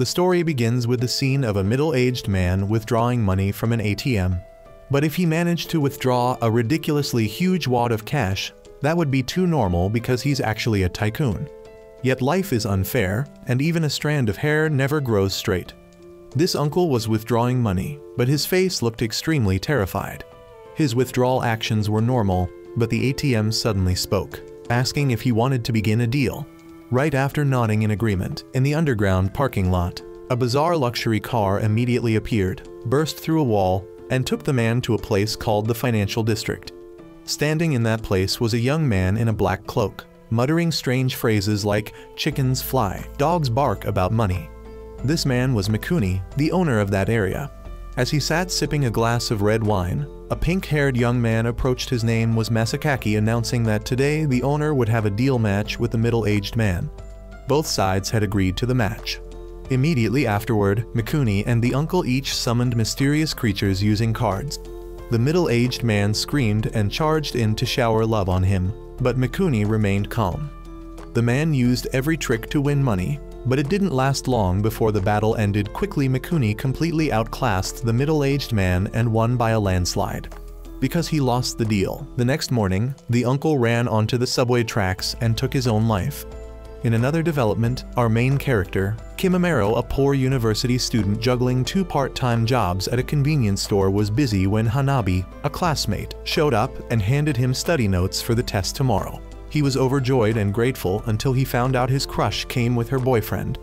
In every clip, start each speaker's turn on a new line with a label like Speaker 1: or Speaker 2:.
Speaker 1: The story begins with the scene of a middle-aged man withdrawing money from an ATM. But if he managed to withdraw a ridiculously huge wad of cash, that would be too normal because he's actually a tycoon. Yet life is unfair, and even a strand of hair never grows straight. This uncle was withdrawing money, but his face looked extremely terrified. His withdrawal actions were normal, but the ATM suddenly spoke, asking if he wanted to begin a deal. Right after nodding in agreement, in the underground parking lot, a bizarre luxury car immediately appeared, burst through a wall, and took the man to a place called the Financial District. Standing in that place was a young man in a black cloak, muttering strange phrases like "chickens fly, dogs bark" about money. This man was Mikuni, the owner of that area. As he sat sipping a glass of red wine, a pink-haired young man approached. His name was Masakaki, announcing that today the owner would have a deal match with the middle-aged man. Both sides had agreed to the match. Immediately afterward, Mikuni and the uncle each summoned mysterious creatures using cards. The middle-aged man screamed and charged in to shower love on him, but Mikuni remained calm. The man used every trick to win money, but it didn't last long before the battle ended quickly. Mikuni completely outclassed the middle-aged man and won by a landslide. Because he lost the deal, the next morning, the uncle ran onto the subway tracks and took his own life. In another development, our main character, Kimimaro, a poor university student juggling 2 part-time jobs at a convenience store, was busy when Hanabi, a classmate, showed up and handed him study notes for the test tomorrow. He was overjoyed and grateful until he found out his crush came with her boyfriend.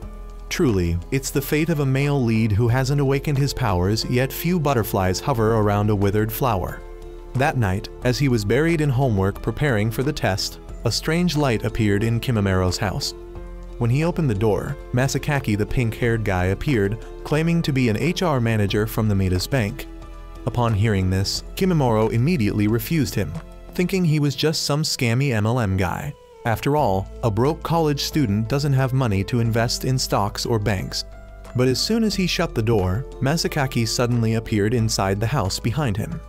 Speaker 1: Truly, it's the fate of a male lead who hasn't awakened his powers, yet few butterflies hover around a withered flower. That night, as he was buried in homework preparing for the test, a strange light appeared in Kimimaro's house. When he opened the door, Masakaki, the pink-haired guy, appeared, claiming to be an HR manager from the Midas Bank. Upon hearing this, Kimimaro immediately refused him, thinking he was just some scammy MLM guy. After all, a broke college student doesn't have money to invest in stocks or banks. But as soon as he shut the door, Masakaki suddenly appeared inside the house behind him.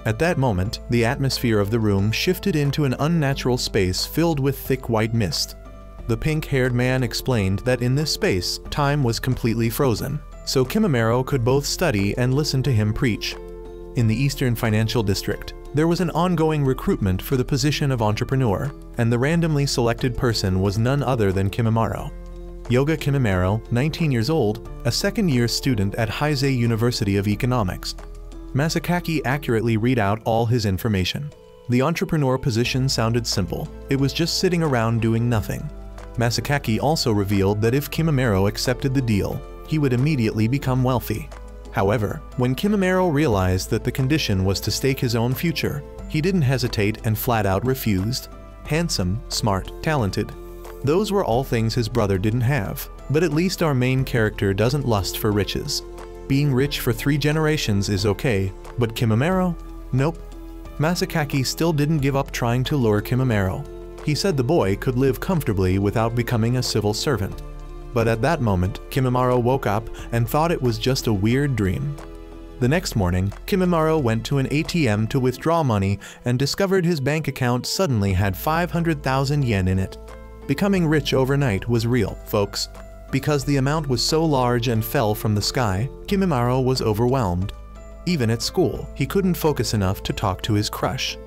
Speaker 1: At that moment, the atmosphere of the room shifted into an unnatural space filled with thick white mist. The pink-haired man explained that in this space, time was completely frozen, so Kimimaro could both study and listen to him preach. In the Eastern Financial District, there was an ongoing recruitment for the position of entrepreneur, and the randomly selected person was none other than Kimimaro. Yoga Kimimaro, 19 years old, a second-year student at Heisei University of Economics. Masakaki accurately read out all his information. The entrepreneur position sounded simple. It was just sitting around doing nothing. Masakaki also revealed that if Kimimaro accepted the deal, he would immediately become wealthy. However, when Kimimaro realized that the condition was to stake his own future, he didn't hesitate and flat-out refused. Handsome, smart, talented. Those were all things his brother didn't have, but at least our main character doesn't lust for riches. Being rich for 3 generations is okay, but Kimimaro? Nope. Masakaki still didn't give up trying to lure Kimimaro. He said the boy could live comfortably without becoming a civil servant. But at that moment, Kimimaro woke up and thought it was just a weird dream. The next morning, Kimimaro went to an ATM to withdraw money and discovered his bank account suddenly had 500,000 yen in it. Becoming rich overnight was real, folks. Because the amount was so large and fell from the sky, Kimimaro was overwhelmed. Even at school, he couldn't focus enough to talk to his crush.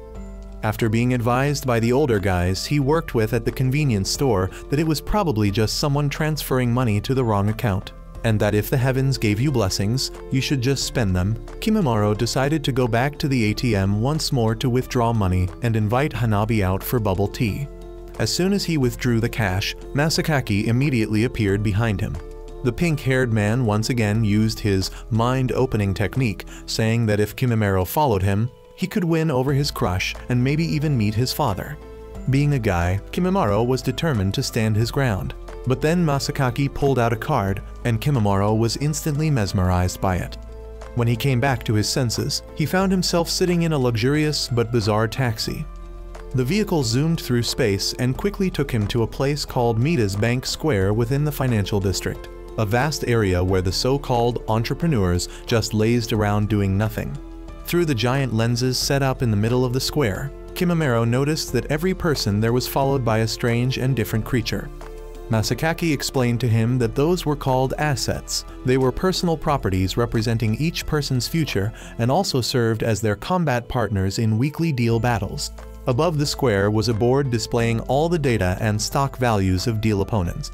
Speaker 1: After being advised by the older guys he worked with at the convenience store that it was probably just someone transferring money to the wrong account, and that if the heavens gave you blessings, you should just spend them, Kimimaro decided to go back to the ATM once more to withdraw money and invite Hanabi out for bubble tea. As soon as he withdrew the cash, Masakaki immediately appeared behind him. The pink-haired man once again used his mind-opening technique, saying that if Kimimaro followed him, he could win over his crush and maybe even meet his father. Being a guy, Kimimaro was determined to stand his ground. But then Masakaki pulled out a card, and Kimimaro was instantly mesmerized by it. When he came back to his senses, he found himself sitting in a luxurious but bizarre taxi. The vehicle zoomed through space and quickly took him to a place called Midas Bank Square within the financial district, a vast area where the so-called entrepreneurs just lazed around doing nothing. Through the giant lenses set up in the middle of the square, Kimimaro noticed that every person there was followed by a strange and different creature. Masakaki explained to him that those were called assets. They were personal properties representing each person's future and also served as their combat partners in weekly deal battles. Above the square was a board displaying all the data and stock values of deal opponents.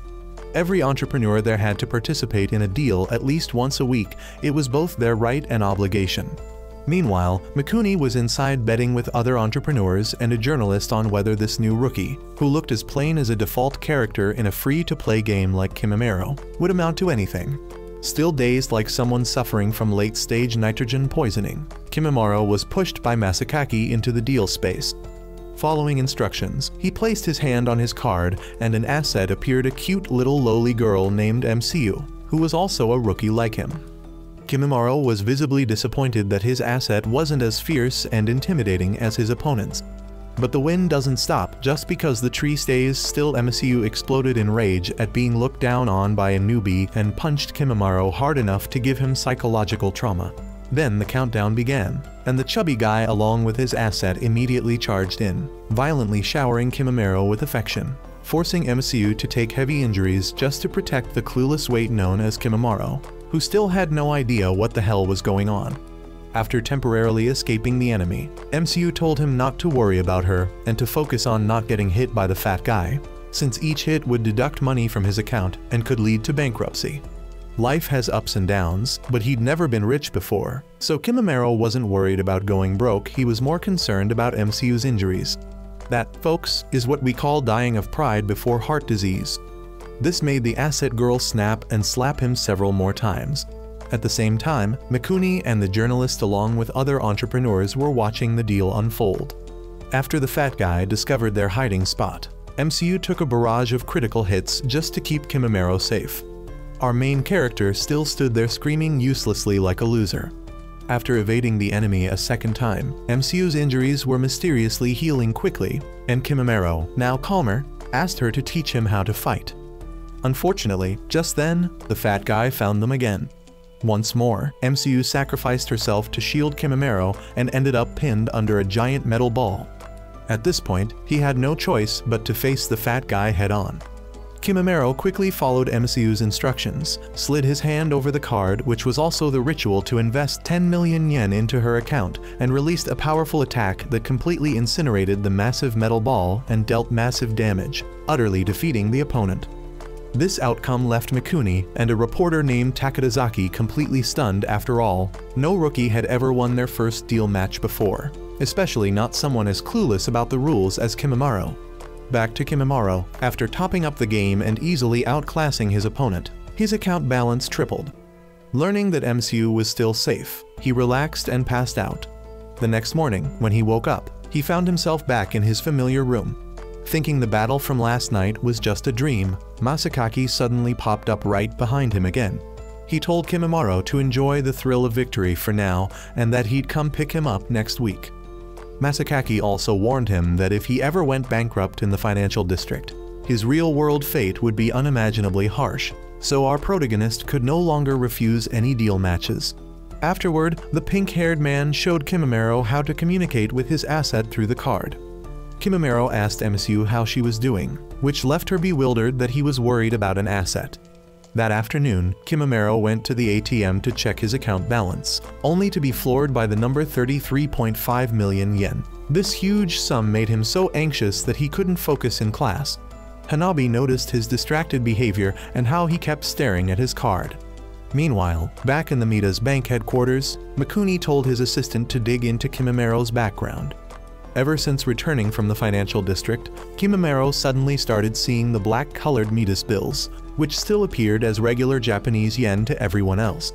Speaker 1: Every entrepreneur there had to participate in a deal at least once a week. It was both their right and obligation. Meanwhile, Mikuni was inside betting with other entrepreneurs and a journalist on whether this new rookie, who looked as plain as a default character in a free-to-play game like Kimimaro, would amount to anything. Still dazed like someone suffering from late-stage nitrogen poisoning, Kimimaro was pushed by Masakaki into the deal space. Following instructions, he placed his hand on his card and an asset appeared, a cute little lowly girl named MCU, who was also a rookie like him. Kimimaro was visibly disappointed that his asset wasn't as fierce and intimidating as his opponent's. But the win doesn't stop just because the tree stays still. MCU exploded in rage at being looked down on by a newbie and punched Kimimaro hard enough to give him psychological trauma. Then the countdown began, and the chubby guy along with his asset immediately charged in, violently showering Kimimaro with affection, forcing MCU to take heavy injuries just to protect the clueless weight known as Kimimaro, who still had no idea what the hell was going on. After temporarily escaping the enemy, MCU told him not to worry about her and to focus on not getting hit by the fat guy, since each hit would deduct money from his account and could lead to bankruptcy. Life has ups and downs, but he'd never been rich before, so Kimimaro wasn't worried about going broke. He was more concerned about MCU's injuries. That, folks, is what we call dying of pride before heart disease. This made the asset girl snap and slap him several more times. At the same time, Mikuni and the journalist along with other entrepreneurs were watching the deal unfold. After the fat guy discovered their hiding spot, MCU took a barrage of critical hits just to keep Kimimaro safe. Our main character still stood there screaming uselessly like a loser. After evading the enemy a second time, MCU's injuries were mysteriously healing quickly, and Kimimaro, now calmer, asked her to teach him how to fight. Unfortunately, just then, the fat guy found them again. Once more, MCU sacrificed herself to shield Kimimaro and ended up pinned under a giant metal ball. At this point, he had no choice but to face the fat guy head-on. Kimimaro quickly followed MCU's instructions, slid his hand over the card, which was also the ritual to invest 10 million yen into her account, and released a powerful attack that completely incinerated the massive metal ball and dealt massive damage, utterly defeating the opponent. This outcome left Mikuni and a reporter named Takadazaki completely stunned. After all, no rookie had ever won their first deal match before, especially not someone as clueless about the rules as Kimimaro. Back to Kimimaro, after topping up the game and easily outclassing his opponent, his account balance tripled. Learning that MCU was still safe, he relaxed and passed out. The next morning, when he woke up, he found himself back in his familiar room. Thinking the battle from last night was just a dream, Masakaki suddenly popped up right behind him again. He told Kimimaro to enjoy the thrill of victory for now and that he'd come pick him up next week. Masakaki also warned him that if he ever went bankrupt in the financial district, his real-world fate would be unimaginably harsh, so our protagonist could no longer refuse any deal matches. Afterward, the pink-haired man showed Kimimaro how to communicate with his asset through the card. Kimimaro asked MCU how she was doing, which left her bewildered that he was worried about an asset. That afternoon, Kimimaro went to the ATM to check his account balance, only to be floored by the number 33.5 million yen. This huge sum made him so anxious that he couldn't focus in class. Hanabi noticed his distracted behavior and how he kept staring at his card. Meanwhile, back in the Mida's bank headquarters, Mikuni told his assistant to dig into Kimimaro's background. Ever since returning from the financial district, Kimimaro suddenly started seeing the black-colored Midas bills, which still appeared as regular Japanese yen to everyone else.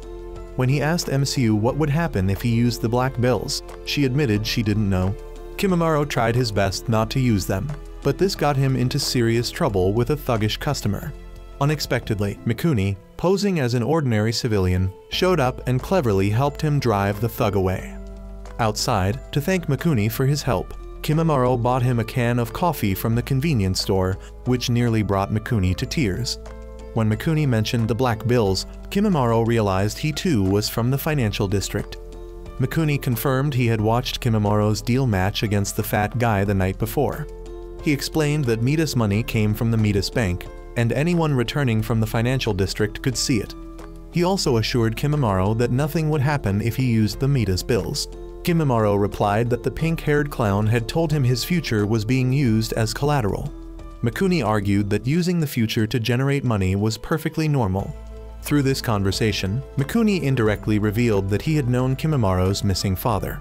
Speaker 1: When he asked MCU what would happen if he used the black bills, she admitted she didn't know. Kimimaro tried his best not to use them, but this got him into serious trouble with a thuggish customer. Unexpectedly, Mikuni, posing as an ordinary civilian, showed up and cleverly helped him drive the thug away. Outside, to thank Mikuni for his help, Kimimaro bought him a can of coffee from the convenience store, which nearly brought Mikuni to tears. When Mikuni mentioned the black bills, Kimimaro realized he too was from the financial district. Mikuni confirmed he had watched Kimimaro's deal match against the fat guy the night before. He explained that Midas money came from the Midas bank, and anyone returning from the financial district could see it. He also assured Kimimaro that nothing would happen if he used the Midas bills. Kimimaro replied that the pink-haired clown had told him his future was being used as collateral. Mikuni argued that using the future to generate money was perfectly normal. Through this conversation, Mikuni indirectly revealed that he had known Kimimaro's missing father.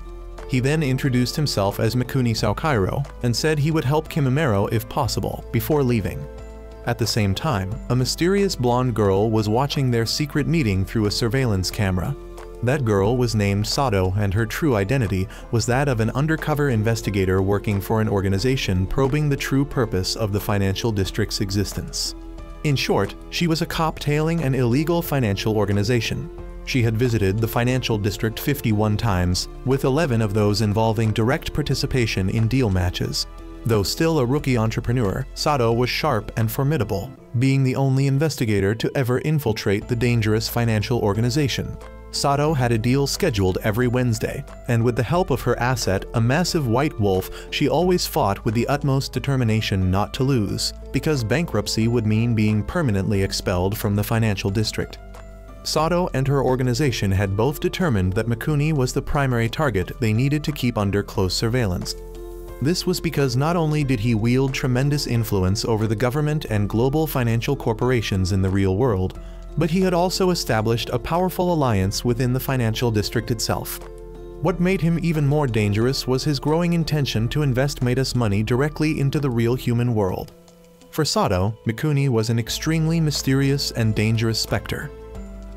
Speaker 1: He then introduced himself as Mikuni Saokairo and said he would help Kimimaro if possible before leaving. At the same time, a mysterious blonde girl was watching their secret meeting through a surveillance camera. That girl was named Sato, and her true identity was that of an undercover investigator working for an organization probing the true purpose of the financial district's existence. In short, she was a cop tailing an illegal financial organization. She had visited the financial district 51 times, with 11 of those involving direct participation in deal matches. Though still a rookie entrepreneur, Sato was sharp and formidable, being the only investigator to ever infiltrate the dangerous financial organization. Sato had a deal scheduled every Wednesday, and with the help of her asset, a massive white wolf, she always fought with the utmost determination not to lose, because bankruptcy would mean being permanently expelled from the financial district. Sato and her organization had both determined that Mikuni was the primary target they needed to keep under close surveillance. This was because not only did he wield tremendous influence over the government and global financial corporations in the real world, but he had also established a powerful alliance within the financial district itself. What made him even more dangerous was his growing intention to invest Midas money directly into the real human world. For Sato, Mikuni was an extremely mysterious and dangerous specter.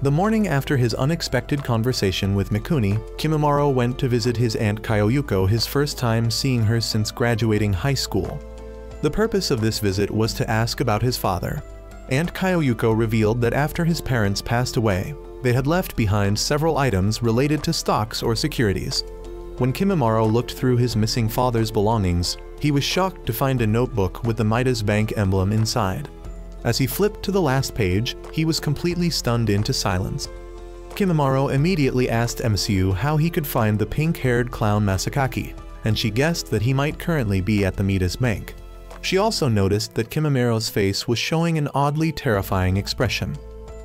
Speaker 1: The morning after his unexpected conversation with Mikuni, Kimimaro went to visit his aunt Kyoyuko, his first time seeing her since graduating high school. The purpose of this visit was to ask about his father. Aunt Kyoyuko revealed that after his parents passed away, they had left behind several items related to stocks or securities. When Kimimaro looked through his missing father's belongings, he was shocked to find a notebook with the Midas Bank emblem inside. As he flipped to the last page, he was completely stunned into silence. Kimimaro immediately asked MCU how he could find the pink-haired clown Masakaki, and she guessed that he might currently be at the Midas Bank. She also noticed that Kimimaro's face was showing an oddly terrifying expression.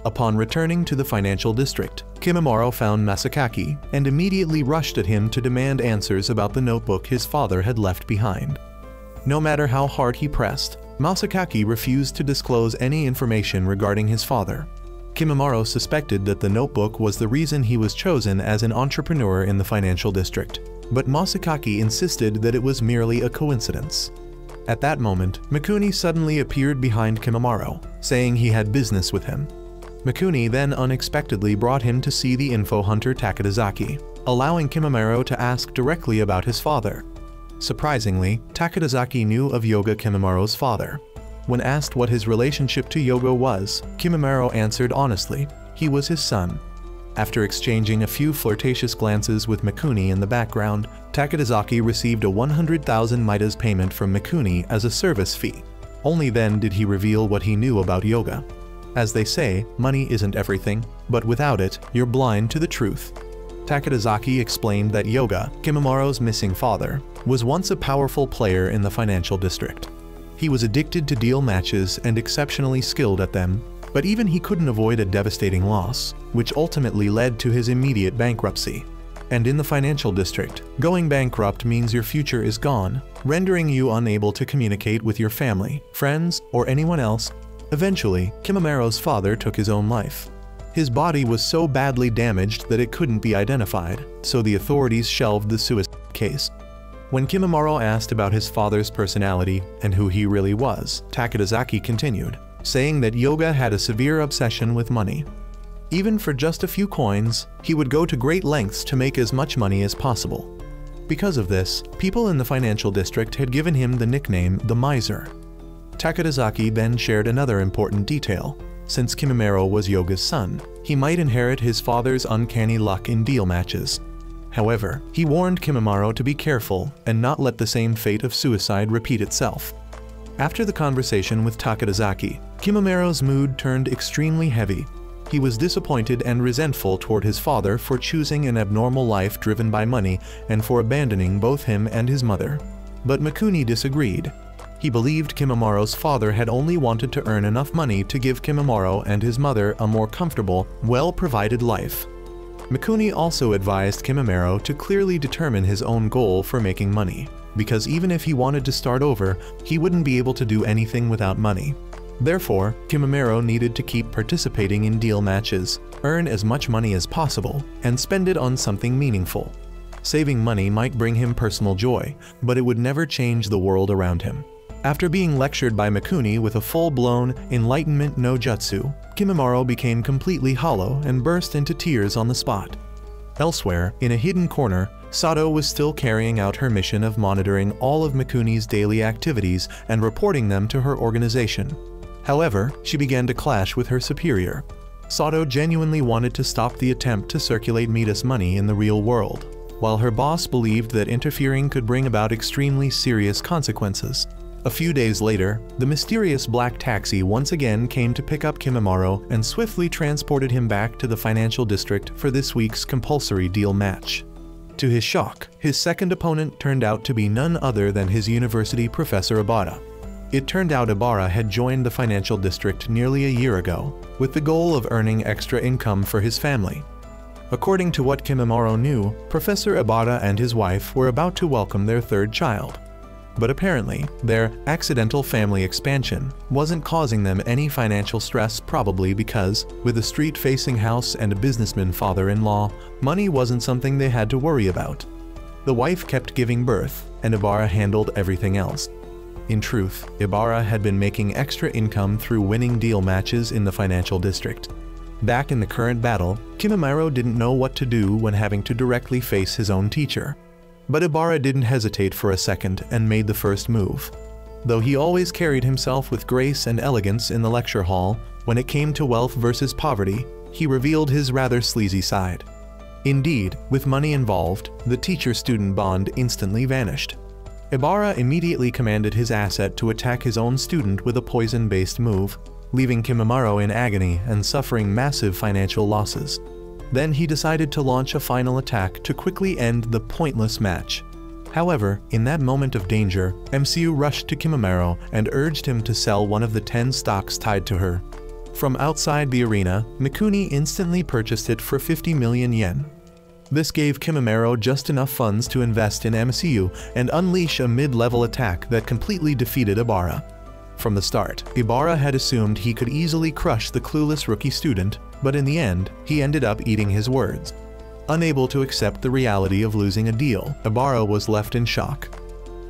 Speaker 1: Upon returning to the financial district, Kimimaro found Masakaki and immediately rushed at him to demand answers about the notebook his father had left behind. No matter how hard he pressed, Masakaki refused to disclose any information regarding his father. Kimimaro suspected that the notebook was the reason he was chosen as an entrepreneur in the financial district, but Masakaki insisted that it was merely a coincidence. At that moment, Mikuni suddenly appeared behind Kimimaro, saying he had business with him. Mikuni then unexpectedly brought him to see the info hunter Takadazaki, allowing Kimimaro to ask directly about his father. Surprisingly, Takadazaki knew of Yoga, Kimimaro's father. When asked what his relationship to Yoga was, Kimimaro answered honestly, he was his son. After exchanging a few flirtatious glances with Mikuni in the background, Takadazaki received a 100,000 Midas payment from Mikuni as a service fee. Only then did he reveal what he knew about Yoga. As they say, money isn't everything, but without it, you're blind to the truth. Takadazaki explained that Yoga, Kimimaro's missing father, was once a powerful player in the financial district. He was addicted to deal matches and exceptionally skilled at them, but even he couldn't avoid a devastating loss, which ultimately led to his immediate bankruptcy. And in the financial district, going bankrupt means your future is gone, rendering you unable to communicate with your family, friends, or anyone else. Eventually, Kimimaro's father took his own life. His body was so badly damaged that it couldn't be identified, so the authorities shelved the suicide case. When Kimimaro asked about his father's personality and who he really was, Takadazaki continued, saying that Yoga had a severe obsession with money. Even for just a few coins, he would go to great lengths to make as much money as possible. Because of this, people in the financial district had given him the nickname the Miser. Takadazaki then shared another important detail. Since Kimimaro was Yoga's son, he might inherit his father's uncanny luck in deal matches. However, he warned Kimimaro to be careful and not let the same fate of suicide repeat itself. After the conversation with Takadazaki, Kimimaro's mood turned extremely heavy. He was disappointed and resentful toward his father for choosing an abnormal life driven by money and for abandoning both him and his mother. But Mikuni disagreed. He believed Kimamaro's father had only wanted to earn enough money to give Kimamaro and his mother a more comfortable, well-provided life. Mikuni also advised Kimamaro to clearly determine his own goal for making money, because even if he wanted to start over, he wouldn't be able to do anything without money. Therefore, Kimamaro needed to keep participating in deal matches, earn as much money as possible, and spend it on something meaningful. Saving money might bring him personal joy, but it would never change the world around him. After being lectured by Mikuni with a full-blown enlightenment no jutsu, Kimamaro became completely hollow and burst into tears on the spot. Elsewhere, in a hidden corner, Sato was still carrying out her mission of monitoring all of Mikuni's daily activities and reporting them to her organization. However, she began to clash with her superior. Sato genuinely wanted to stop the attempt to circulate Midas money in the real world, while her boss believed that interfering could bring about extremely serious consequences. A few days later, the mysterious black taxi once again came to pick up Kimamaro and swiftly transported him back to the financial district for this week's compulsory deal match. To his shock, his second opponent turned out to be none other than his university professor Ibarra. It turned out Ibarra had joined the financial district nearly a year ago, with the goal of earning extra income for his family. According to what Kimamaro knew, Professor Ibarra and his wife were about to welcome their third child. But apparently, their accidental family expansion wasn't causing them any financial stress, probably because, with a street-facing house and a businessman father-in-law, money wasn't something they had to worry about. The wife kept giving birth, and Ibarra handled everything else. In truth, Ibarra had been making extra income through winning deal matches in the financial district. Back in the current battle, Kimamaro didn't know what to do when having to directly face his own teacher. But Ibarra didn't hesitate for a second and made the first move. Though he always carried himself with grace and elegance in the lecture hall, when it came to wealth versus poverty, he revealed his rather sleazy side. Indeed, with money involved, the teacher-student bond instantly vanished. Ibarra immediately commanded his asset to attack his own student with a poison-based move, leaving Kimamaro in agony and suffering massive financial losses. Then he decided to launch a final attack to quickly end the pointless match. However, in that moment of danger, MCU rushed to Kimamaro and urged him to sell one of the 10 stocks tied to her. From outside the arena, Mikuni instantly purchased it for 50 million yen. This gave Kimamaro just enough funds to invest in MCU and unleash a mid-level attack that completely defeated Ibarra. From the start, Ibarra had assumed he could easily crush the clueless rookie student, but in the end, he ended up eating his words. Unable to accept the reality of losing a deal, Ibarra was left in shock.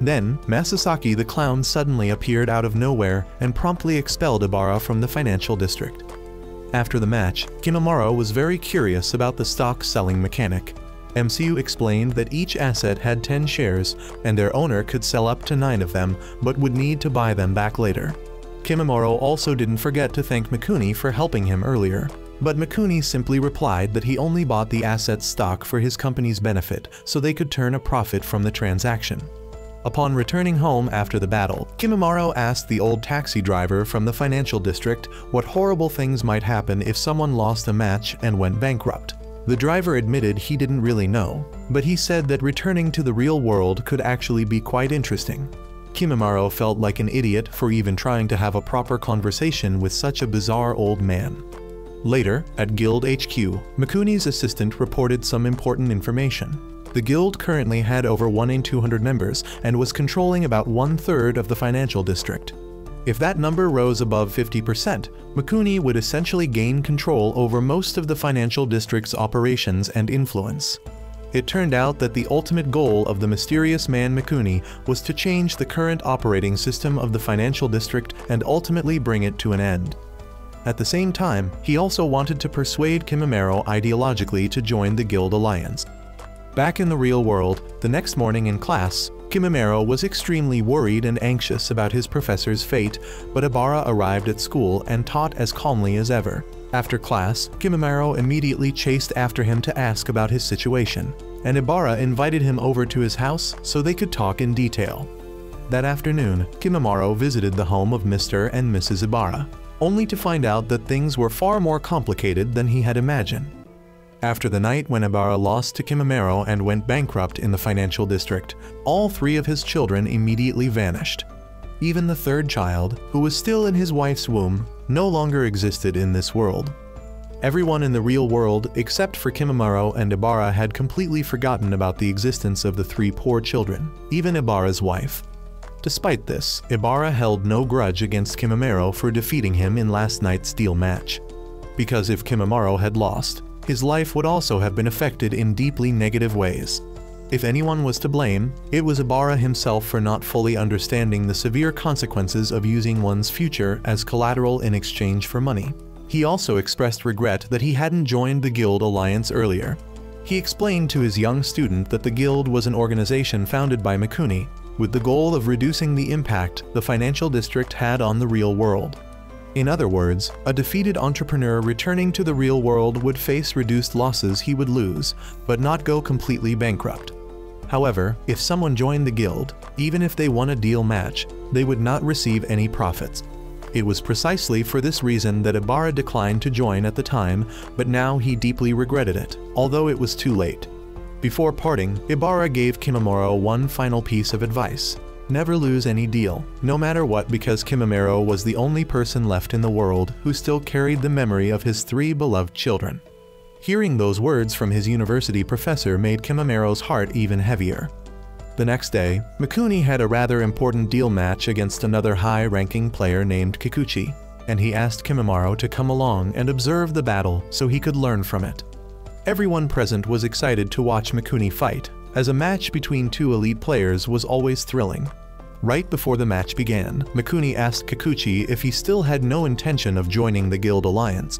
Speaker 1: Then, Masasaki the clown suddenly appeared out of nowhere and promptly expelled Ibarra from the financial district. After the match, Kimamaro was very curious about the stock selling mechanic. MCU explained that each asset had 10 shares, and their owner could sell up to 9 of them, but would need to buy them back later. Kimamaro also didn't forget to thank Mikuni for helping him earlier, but Mikuni simply replied that he only bought the asset's stock for his company's benefit so they could turn a profit from the transaction. Upon returning home after the battle, Kimamaro asked the old taxi driver from the financial district what horrible things might happen if someone lost a match and went bankrupt. The driver admitted he didn't really know, but he said that returning to the real world could actually be quite interesting. Kimamaro felt like an idiot for even trying to have a proper conversation with such a bizarre old man. Later, at Guild HQ, Mikuni's assistant reported some important information. The guild currently had over 1 in 200 members and was controlling about 1/3 of the financial district. If that number rose above 50%, Mikuni would essentially gain control over most of the financial district's operations and influence. It turned out that the ultimate goal of the mysterious man Mikuni was to change the current operating system of the financial district and ultimately bring it to an end. At the same time, he also wanted to persuade Kimamaro ideologically to join the guild alliance. Back in the real world, the next morning in class, Kimamaro was extremely worried and anxious about his professor's fate, but Ibarra arrived at school and taught as calmly as ever. After class, Kimamaro immediately chased after him to ask about his situation, and Ibarra invited him over to his house so they could talk in detail. That afternoon, Kimamaro visited the home of Mr. and Mrs. Ibarra, only to find out that things were far more complicated than he had imagined. After the night when Ibarra lost to Kimamaro and went bankrupt in the financial district, all 3 of his children immediately vanished. even the third child, who was still in his wife's womb, no longer existed in this world. Everyone in the real world, except for Kimimaro and Ibara, had completely forgotten about the existence of the three poor children, even Ibara's wife. Despite this, Ibara held no grudge against Kimimaro for defeating him in last night's steel match. Because if Kimimaro had lost, his life would also have been affected in deeply negative ways. If anyone was to blame, it was Ibara himself for not fully understanding the severe consequences of using one's future as collateral in exchange for money. He also expressed regret that he hadn't joined the guild alliance earlier. He explained to his young student that the guild was an organization founded by Mikuni, with the goal of reducing the impact the financial district had on the real world. In other words, a defeated entrepreneur returning to the real world would face reduced losses he would lose, but not go completely bankrupt. However, if someone joined the guild, even if they won a deal match, they would not receive any profits. It was precisely for this reason that Ibara declined to join at the time, but now he deeply regretted it, although it was too late. Before parting, Ibara gave Kimimaro one final piece of advice. Never lose any deal, no matter what, because Kimimaro was the only person left in the world who still carried the memory of his three beloved children. Hearing those words from his university professor made Kimimaro's heart even heavier. The next day, Mikuni had a rather important deal match against another high-ranking player named Kikuchi, and he asked Kimimaro to come along and observe the battle so he could learn from it. Everyone present was excited to watch Mikuni fight, as a match between two elite players was always thrilling. Right before the match began, Mikuni asked Kikuchi if he still had no intention of joining the guild alliance.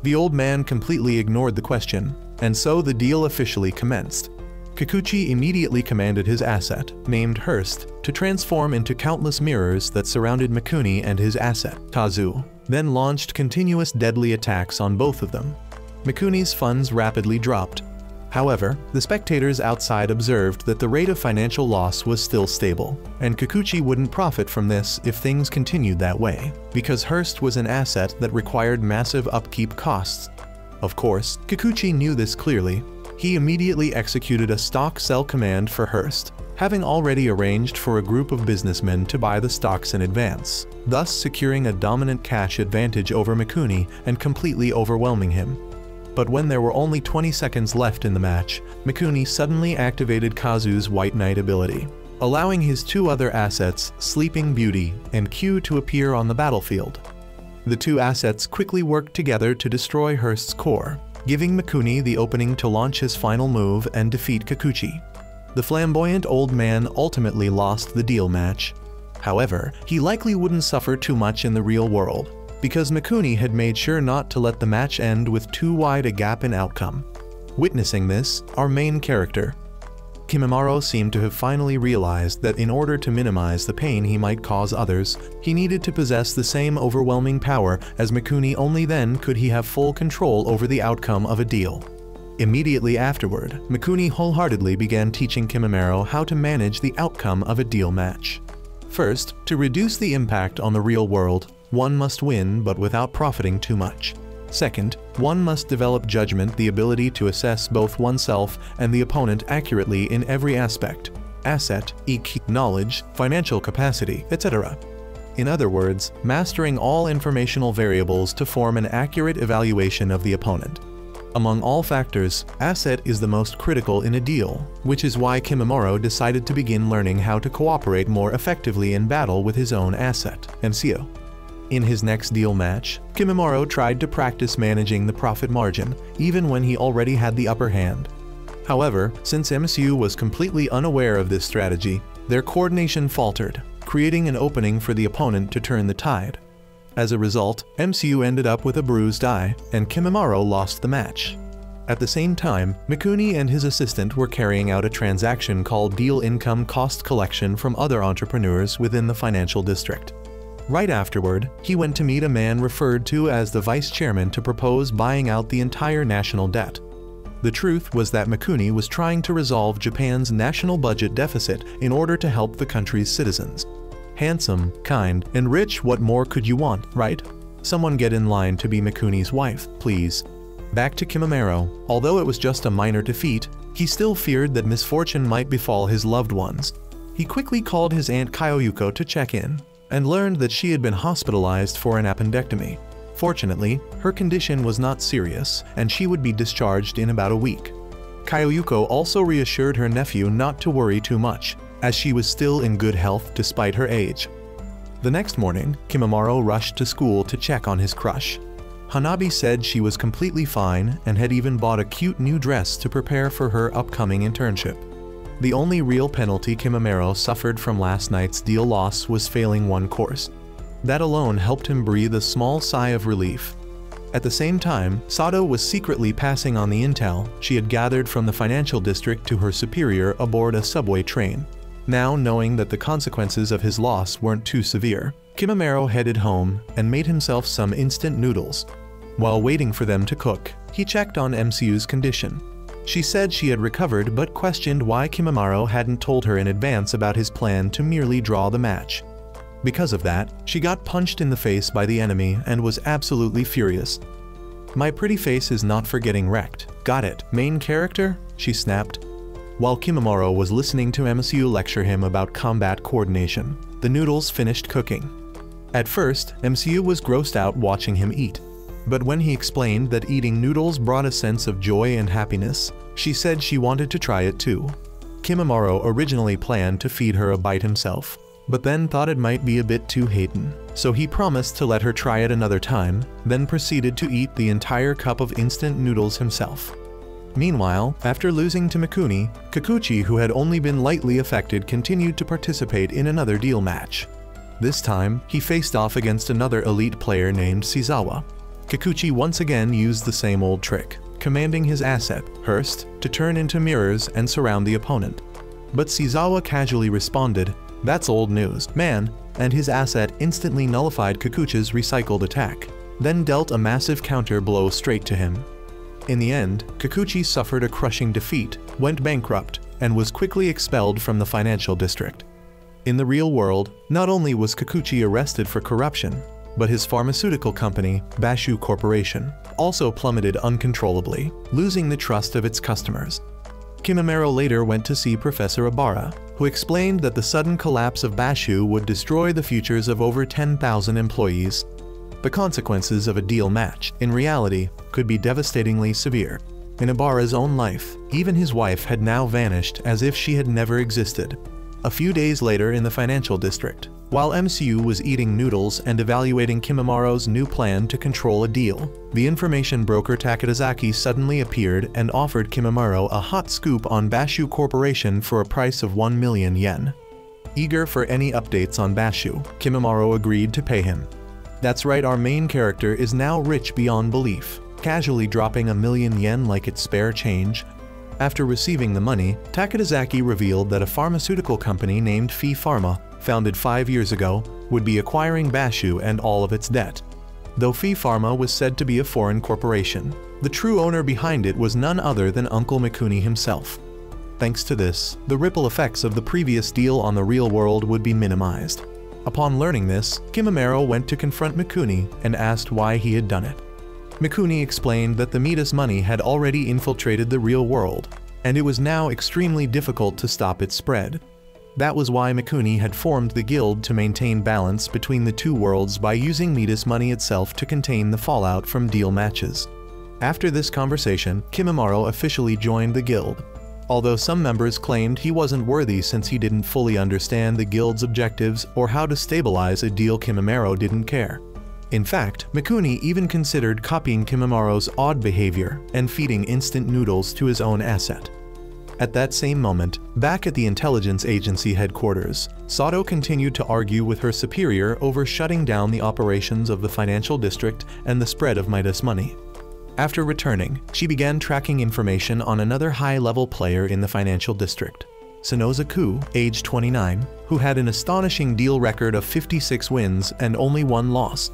Speaker 1: The old man completely ignored the question, and so the deal officially commenced. Kikuchi immediately commanded his asset, named Hearst, to transform into countless mirrors that surrounded Mikuni and his asset, Kazu, then launched continuous deadly attacks on both of them. Mikuni's funds rapidly dropped. However, the spectators outside observed that the rate of financial loss was still stable, and Kikuchi wouldn't profit from this if things continued that way, because Hearst was an asset that required massive upkeep costs. Of course, Kikuchi knew this clearly. He immediately executed a stock sell command for Hearst, having already arranged for a group of businessmen to buy the stocks in advance, thus securing a dominant cash advantage over Mikuni and completely overwhelming him. But when there were only 20 seconds left in the match, Mikuni suddenly activated Kazu's White Knight ability, allowing his two other assets, Sleeping Beauty and Q, to appear on the battlefield. The two assets quickly worked together to destroy Hearst's core, giving Mikuni the opening to launch his final move and defeat Kikuchi. The flamboyant old man ultimately lost the deal match. However, he likely wouldn't suffer too much in the real world, because Mikuni had made sure not to let the match end with too wide a gap in outcome. Witnessing this, our main character, Kimimaro, seemed to have finally realized that in order to minimize the pain he might cause others, he needed to possess the same overwhelming power as Mikuni. Only then could he have full control over the outcome of a deal. Immediately afterward, Mikuni wholeheartedly began teaching Kimimaro how to manage the outcome of a deal match. First, to reduce the impact on the real world, one must win but without profiting too much. Second, one must develop judgment, the ability to assess both oneself and the opponent accurately in every aspect: asset, EQ, knowledge, financial capacity, etc. In other words, mastering all informational variables to form an accurate evaluation of the opponent. Among all factors, asset is the most critical in a deal, which is why Kimimaro decided to begin learning how to cooperate more effectively in battle with his own asset, MCO. In his next deal match, Kimimaro tried to practice managing the profit margin, even when he already had the upper hand. However, since MCU was completely unaware of this strategy, their coordination faltered, creating an opening for the opponent to turn the tide. As a result, MCU ended up with a bruised eye, and Kimimaro lost the match. At the same time, Mikuni and his assistant were carrying out a transaction called deal income cost collection from other entrepreneurs within the financial district. Right afterward, he went to meet a man referred to as the vice chairman to propose buying out the entire national debt. The truth was that Mikuni was trying to resolve Japan's national budget deficit in order to help the country's citizens. Handsome, kind, and rich, what more could you want, right? Someone get in line to be Mikuni's wife, please. Back to Kimimaro, although it was just a minor defeat, he still feared that misfortune might befall his loved ones. He quickly called his aunt Kyoyuko to check in, and learned that she had been hospitalized for an appendectomy. Fortunately, her condition was not serious, and she would be discharged in about a week. Kyoyuko also reassured her nephew not to worry too much, as she was still in good health despite her age. The next morning, Kimimaro rushed to school to check on his crush. Hanabi said she was completely fine and had even bought a cute new dress to prepare for her upcoming internship. The only real penalty Kimimaro suffered from last night's deal loss was failing one course. That alone helped him breathe a small sigh of relief. At the same time, Sato was secretly passing on the intel she had gathered from the financial district to her superior aboard a subway train. Now, knowing that the consequences of his loss weren't too severe, Kimimaro headed home and made himself some instant noodles. While waiting for them to cook, he checked on MCU's condition. She said she had recovered but questioned why Kimimaro hadn't told her in advance about his plan to merely draw the match. Because of that, she got punched in the face by the enemy and was absolutely furious. "My pretty face is not for getting wrecked. Got it, main character?" she snapped. While Kimimaro was listening to MCU lecture him about combat coordination, the noodles finished cooking. At first, MCU was grossed out watching him eat. But when he explained that eating noodles brought a sense of joy and happiness, she said she wanted to try it too. Kimimaro originally planned to feed her a bite himself, but then thought it might be a bit too hatin', so he promised to let her try it another time, then proceeded to eat the entire cup of instant noodles himself. Meanwhile, after losing to Mikuni, Kikuchi, who had only been lightly affected, continued to participate in another deal match. This time, he faced off against another elite player named Shizawa. Kikuchi once again used the same old trick, commanding his asset, Hearst, to turn into mirrors and surround the opponent. But Shizawa casually responded, "That's old news, man," and his asset instantly nullified Kikuchi's recycled attack, then dealt a massive counter blow straight to him. In the end, Kikuchi suffered a crushing defeat, went bankrupt, and was quickly expelled from the financial district. In the real world, not only was Kikuchi arrested for corruption, but his pharmaceutical company, Bashu Corporation, also plummeted uncontrollably, losing the trust of its customers. Kimimaro later went to see Professor Abara, who explained that the sudden collapse of Bashu would destroy the futures of over 10,000 employees. The consequences of a deal match, in reality, could be devastatingly severe. In Abara's own life, even his wife had now vanished as if she had never existed. A few days later in the financial district, while MCU was eating noodles and evaluating Kimimaro's new plan to control a deal, the information broker Takadazaki suddenly appeared and offered Kimimaro a hot scoop on Bashu Corporation for a price of 1 million yen. Eager for any updates on Bashu, Kimimaro agreed to pay him. That's right, our main character is now rich beyond belief, casually dropping 1 million yen like it's spare change. After receiving the money, Takadazaki revealed that a pharmaceutical company named Fee Pharma, founded 5 years ago, would be acquiring Bashu and all of its debt. Though Fee Pharma was said to be a foreign corporation, the true owner behind it was none other than Uncle Mikuni himself. Thanks to this, the ripple effects of the previous deal on the real world would be minimized. Upon learning this, Kimimaro went to confront Mikuni and asked why he had done it. Mikuni explained that the Midas money had already infiltrated the real world, and it was now extremely difficult to stop its spread. That was why Mikuni had formed the guild to maintain balance between the two worlds by using Midas money itself to contain the fallout from deal matches. After this conversation, Kimimaro officially joined the guild, although some members claimed he wasn't worthy since he didn't fully understand the guild's objectives or how to stabilize a deal. Kimimaro didn't care. In fact, Mikuni even considered copying Kimimaro's odd behavior and feeding instant noodles to his own asset. At that same moment, back at the intelligence agency headquarters, Sato continued to argue with her superior over shutting down the operations of the financial district and the spread of Midas money. After returning, she began tracking information on another high-level player in the financial district, Sonoza Ku, age 29, who had an astonishing deal record of 56 wins and only 1 loss.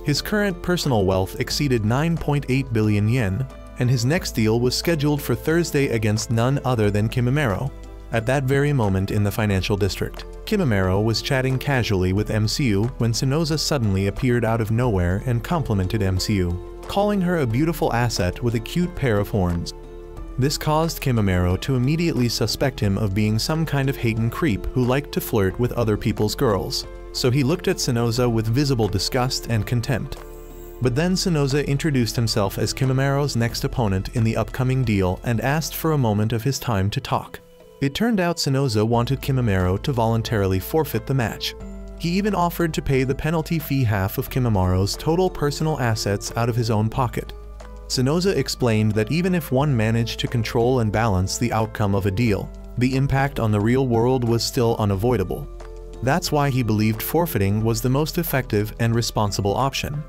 Speaker 1: His current personal wealth exceeded 9.8 billion yen, and his next deal was scheduled for Thursday against none other than Kimimaro. At that very moment in the financial district, Kimimaro was chatting casually with MCU when Sonoza suddenly appeared out of nowhere and complimented MCU, calling her a beautiful asset with a cute pair of horns. This caused Kimimaro to immediately suspect him of being some kind of haten creep who liked to flirt with other people's girls, so he looked at Sonoza with visible disgust and contempt. But then Sonoza introduced himself as Kimimaro's next opponent in the upcoming deal and asked for a moment of his time to talk. It turned out Sonoza wanted Kimimaro to voluntarily forfeit the match. He even offered to pay the penalty fee half of Kimimaro's total personal assets out of his own pocket. Sonoza explained that even if one managed to control and balance the outcome of a deal, the impact on the real world was still unavoidable. That's why he believed forfeiting was the most effective and responsible option.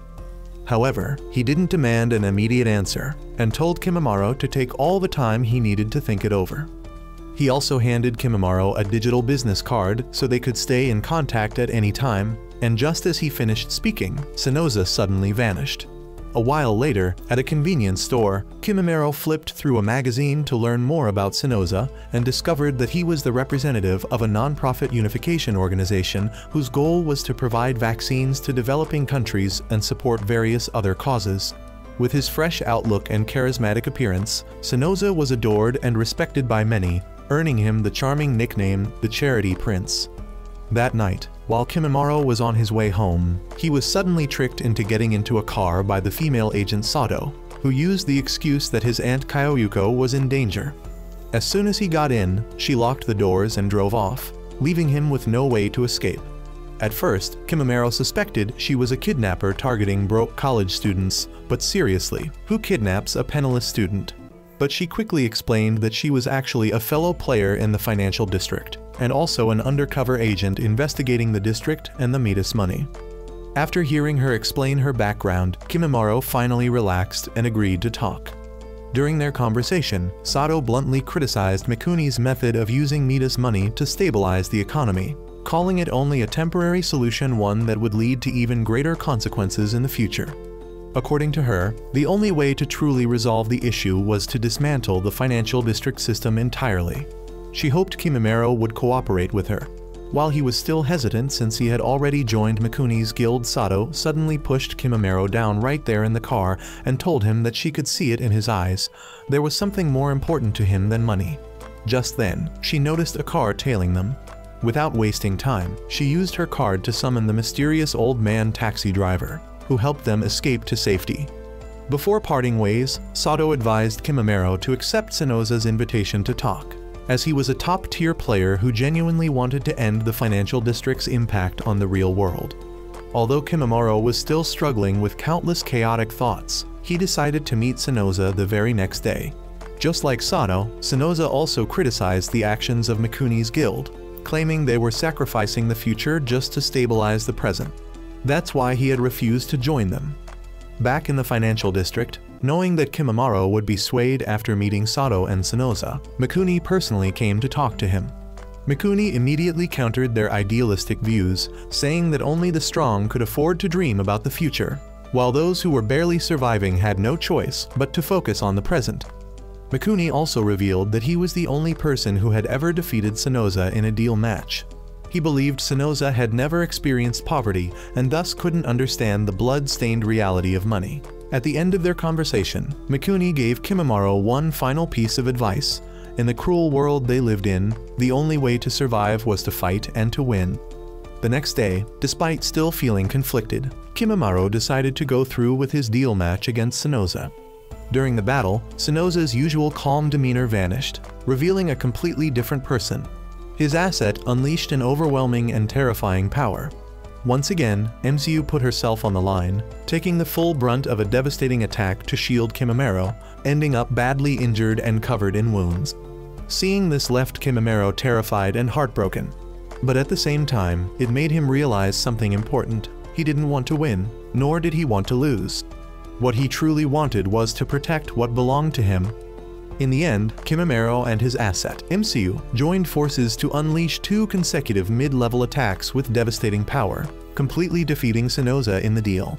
Speaker 1: However, he didn't demand an immediate answer, and told Kimimaro to take all the time he needed to think it over. He also handed Kimimaro a digital business card so they could stay in contact at any time, and just as he finished speaking, Sonoza suddenly vanished. A while later, at a convenience store, Kimimaro flipped through a magazine to learn more about Sonoza and discovered that he was the representative of a non-profit unification organization whose goal was to provide vaccines to developing countries and support various other causes. With his fresh outlook and charismatic appearance, Sonoza was adored and respected by many, earning him the charming nickname the Charity Prince. That night, while Kimimaro was on his way home, he was suddenly tricked into getting into a car by the female agent Sato, who used the excuse that his aunt Kyoyuko was in danger. As soon as he got in, she locked the doors and drove off, leaving him with no way to escape. At first, Kimimaro suspected she was a kidnapper targeting broke college students, but seriously, who kidnaps a penniless student? But she quickly explained that she was actually a fellow player in the financial district, and also an undercover agent investigating the district and the Midas money. After hearing her explain her background, Kimimaro finally relaxed and agreed to talk. During their conversation, Sato bluntly criticized Mikuni's method of using Midas money to stabilize the economy, calling it only a temporary solution, one that would lead to even greater consequences in the future. According to her, the only way to truly resolve the issue was to dismantle the financial district system entirely. She hoped Kimimaro would cooperate with her. While he was still hesitant since he had already joined Mikuni's guild, Sato suddenly pushed Kimimaro down right there in the car and told him that she could see it in his eyes. There was something more important to him than money. Just then, she noticed a car tailing them. Without wasting time, she used her card to summon the mysterious old man taxi driver, who helped them escape to safety. Before parting ways, Sato advised Kimimaro to accept Sonoza's invitation to talk, as he was a top-tier player who genuinely wanted to end the financial district's impact on the real world. Although Kimimaro was still struggling with countless chaotic thoughts, he decided to meet Sonoza the very next day. Just like Sato, Sonoza also criticized the actions of Mikuni's guild, claiming they were sacrificing the future just to stabilize the present. That's why he had refused to join them. Back in the financial district, knowing that Kimimaro would be swayed after meeting Sato and Sonoza, Mikuni personally came to talk to him. Mikuni immediately countered their idealistic views, saying that only the strong could afford to dream about the future, while those who were barely surviving had no choice but to focus on the present. Mikuni also revealed that he was the only person who had ever defeated Sonoza in a deal match. He believed Sonoza had never experienced poverty and thus couldn't understand the blood-stained reality of money. At the end of their conversation, Mikuni gave Kimimaro one final piece of advice. In the cruel world they lived in, the only way to survive was to fight and to win. The next day, despite still feeling conflicted, Kimimaro decided to go through with his deal match against Sonoza. During the battle, Sonoza's usual calm demeanor vanished, revealing a completely different person. His asset unleashed an overwhelming and terrifying power. Once again, MCU put herself on the line, taking the full brunt of a devastating attack to shield Kimimaro, ending up badly injured and covered in wounds. Seeing this left Kimimaro terrified and heartbroken. But at the same time, it made him realize something important. He didn't want to win, nor did he want to lose. What he truly wanted was to protect what belonged to him. In the end, Kimimaro and his asset, MCU, joined forces to unleash 2 consecutive mid-level attacks with devastating power, completely defeating Sonoza in the deal.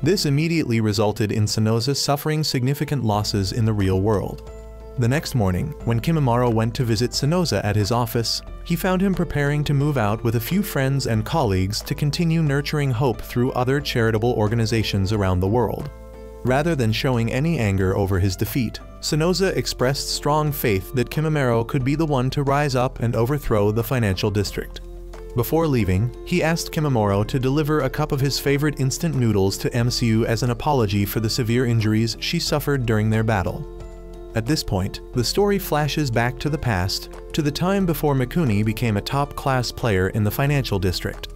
Speaker 1: This immediately resulted in Sonoza suffering significant losses in the real world. The next morning, when Kimimaro went to visit Sonoza at his office, he found him preparing to move out with a few friends and colleagues to continue nurturing hope through other charitable organizations around the world. Rather than showing any anger over his defeat, Sonoza expressed strong faith that Kimimaro could be the one to rise up and overthrow the financial district. Before leaving, he asked Kimimaro to deliver a cup of his favorite instant noodles to MCU as an apology for the severe injuries she suffered during their battle. At this point, the story flashes back to the past, to the time before Mikuni became a top-class player in the financial district.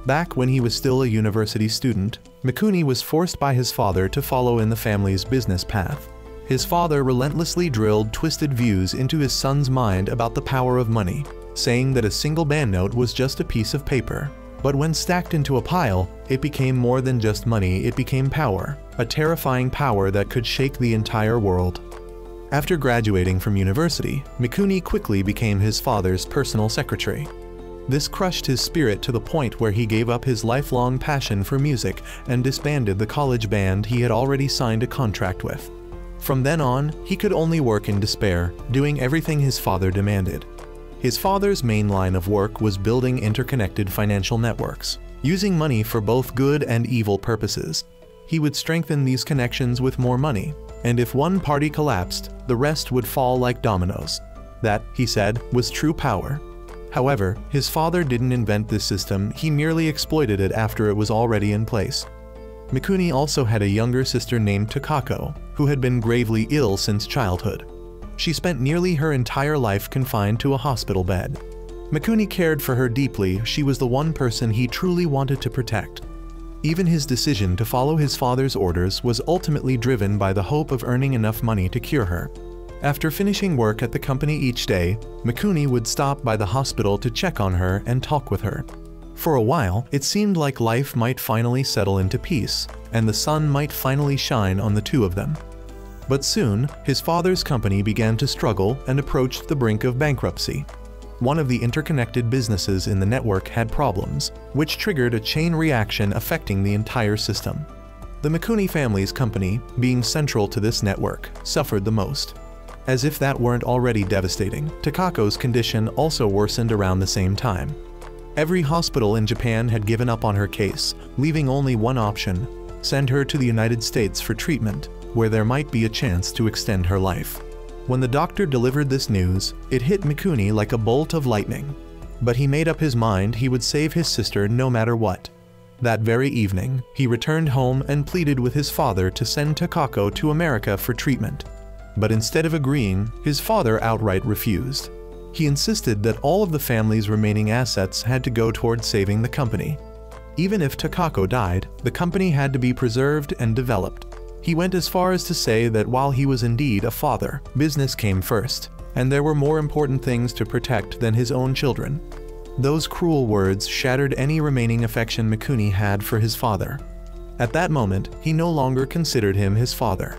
Speaker 1: Back when he was still a university student, Mikuni was forced by his father to follow in the family's business path. His father relentlessly drilled twisted views into his son's mind about the power of money, saying that a single banknote was just a piece of paper. But when stacked into a pile, it became more than just money, it became power, a terrifying power that could shake the entire world. After graduating from university, Mikuni quickly became his father's personal secretary. This crushed his spirit to the point where he gave up his lifelong passion for music and disbanded the college band he had already signed a contract with. From then on, he could only work in despair, doing everything his father demanded. His father's main line of work was building interconnected financial networks, using money for both good and evil purposes. He would strengthen these connections with more money, and if one party collapsed, the rest would fall like dominoes. That, he said, was true power. However, his father didn't invent this system, he merely exploited it after it was already in place. Mikuni also had a younger sister named Takako, who had been gravely ill since childhood. She spent nearly her entire life confined to a hospital bed. Mikuni cared for her deeply, she was the one person he truly wanted to protect. Even his decision to follow his father's orders was ultimately driven by the hope of earning enough money to cure her. After finishing work at the company each day, Mikuni would stop by the hospital to check on her and talk with her. For a while, it seemed like life might finally settle into peace, and the sun might finally shine on the two of them. But soon, his father's company began to struggle and approached the brink of bankruptcy. One of the interconnected businesses in the network had problems, which triggered a chain reaction affecting the entire system. The Mikuni family's company, being central to this network, suffered the most. As if that weren't already devastating, Takako's condition also worsened around the same time. Every hospital in Japan had given up on her case, leaving only one option: send her to the United States for treatment, where there might be a chance to extend her life. When the doctor delivered this news, it hit Mikuni like a bolt of lightning. But he made up his mind he would save his sister no matter what. That very evening, he returned home and pleaded with his father to send Takako to America for treatment. But instead of agreeing, his father outright refused. He insisted that all of the family's remaining assets had to go toward saving the company. Even if Takako died, the company had to be preserved and developed. He went as far as to say that while he was indeed a father, business came first, and there were more important things to protect than his own children. Those cruel words shattered any remaining affection Mikuni had for his father. At that moment, he no longer considered him his father.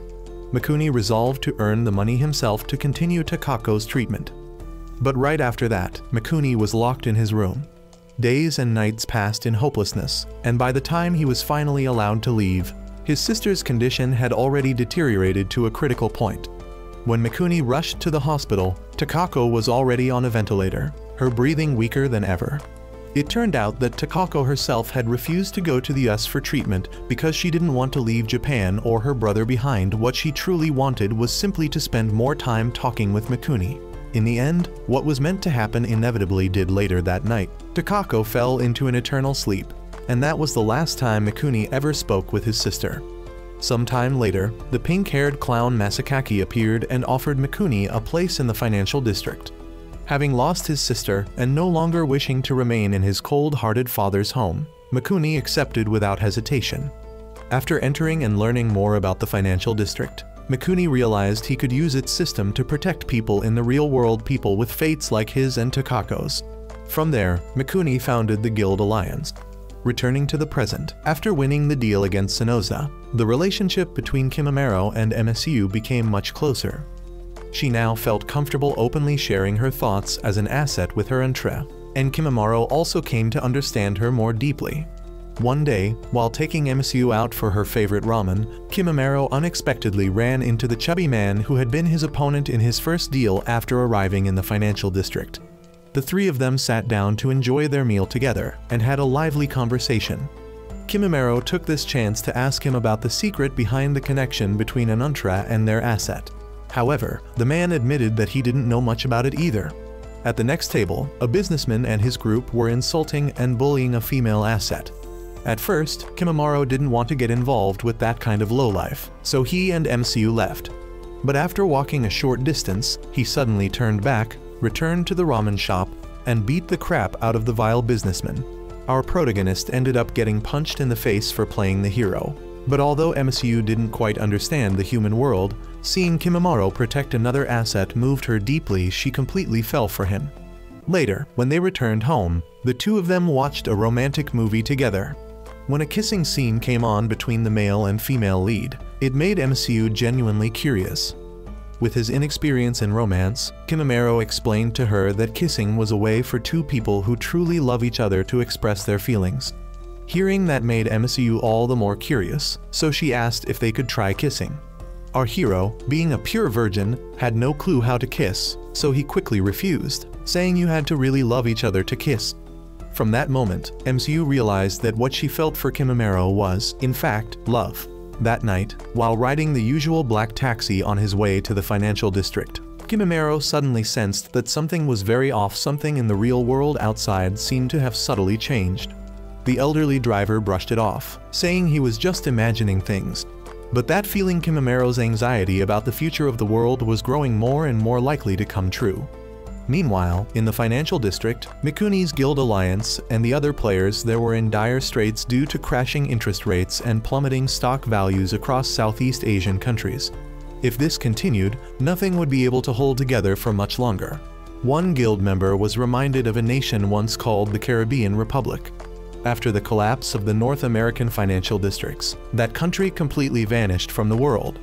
Speaker 1: Mikuni resolved to earn the money himself to continue Takako's treatment. But right after that, Mikuni was locked in his room. Days and nights passed in hopelessness, and by the time he was finally allowed to leave, his sister's condition had already deteriorated to a critical point. When Mikuni rushed to the hospital, Takako was already on a ventilator, her breathing weaker than ever. It turned out that Takako herself had refused to go to the US for treatment because she didn't want to leave Japan or her brother behind. What she truly wanted was simply to spend more time talking with Mikuni. In the end, what was meant to happen inevitably did later that night. Takako fell into an eternal sleep, and that was the last time Mikuni ever spoke with his sister. Sometime later, the pink-haired clown Masakaki appeared and offered Mikuni a place in the financial district. Having lost his sister and no longer wishing to remain in his cold-hearted father's home, Mikuni accepted without hesitation. After entering and learning more about the financial district, Mikuni realized he could use its system to protect people in the real world, people with fates like his and Takako's. From there, Mikuni founded the Guild Alliance. Returning to the present, after winning the deal against Sonoza, the relationship between Kimimaro and MSU became much closer. She now felt comfortable openly sharing her thoughts as an asset with her entre, and Kimimaro also came to understand her more deeply. One day, while taking MSU out for her favorite ramen, Kimimaro unexpectedly ran into the chubby man who had been his opponent in his first deal after arriving in the financial district. The three of them sat down to enjoy their meal together and had a lively conversation. Kimimaro took this chance to ask him about the secret behind the connection between Anuntra and their asset. However, the man admitted that he didn't know much about it either. At the next table, a businessman and his group were insulting and bullying a female asset. At first, Kimimaro didn't want to get involved with that kind of lowlife, so he and MCU left. But after walking a short distance, he suddenly turned back, returned to the ramen shop, and beat the crap out of the vile businessman. Our protagonist ended up getting punched in the face for playing the hero. But although MCU didn't quite understand the human world, seeing Kimimaro protect another asset moved her deeply. She completely fell for him. Later, when they returned home, the two of them watched a romantic movie together. When a kissing scene came on between the male and female lead, it made MCU genuinely curious. With his inexperience in romance, Kimimaro explained to her that kissing was a way for two people who truly love each other to express their feelings. Hearing that made MCU all the more curious, so she asked if they could try kissing. Our hero, being a pure virgin, had no clue how to kiss, so he quickly refused, saying you had to really love each other to kiss. From that moment, MCU realized that what she felt for Kimimaro was, in fact, love. That night, while riding the usual black taxi on his way to the financial district, Kimimaro suddenly sensed that something was very off. Something in the real world outside seemed to have subtly changed. The elderly driver brushed it off, saying he was just imagining things. But that feeling, Kimimaro's anxiety about the future of the world, was growing more and more likely to come true. Meanwhile, in the financial district, Mikuni's guild alliance and the other players there were in dire straits due to crashing interest rates and plummeting stock values across Southeast Asian countries. If this continued, nothing would be able to hold together for much longer. One guild member was reminded of a nation once called the Caribbean Republic. After the collapse of the North American financial districts, that country completely vanished from the world.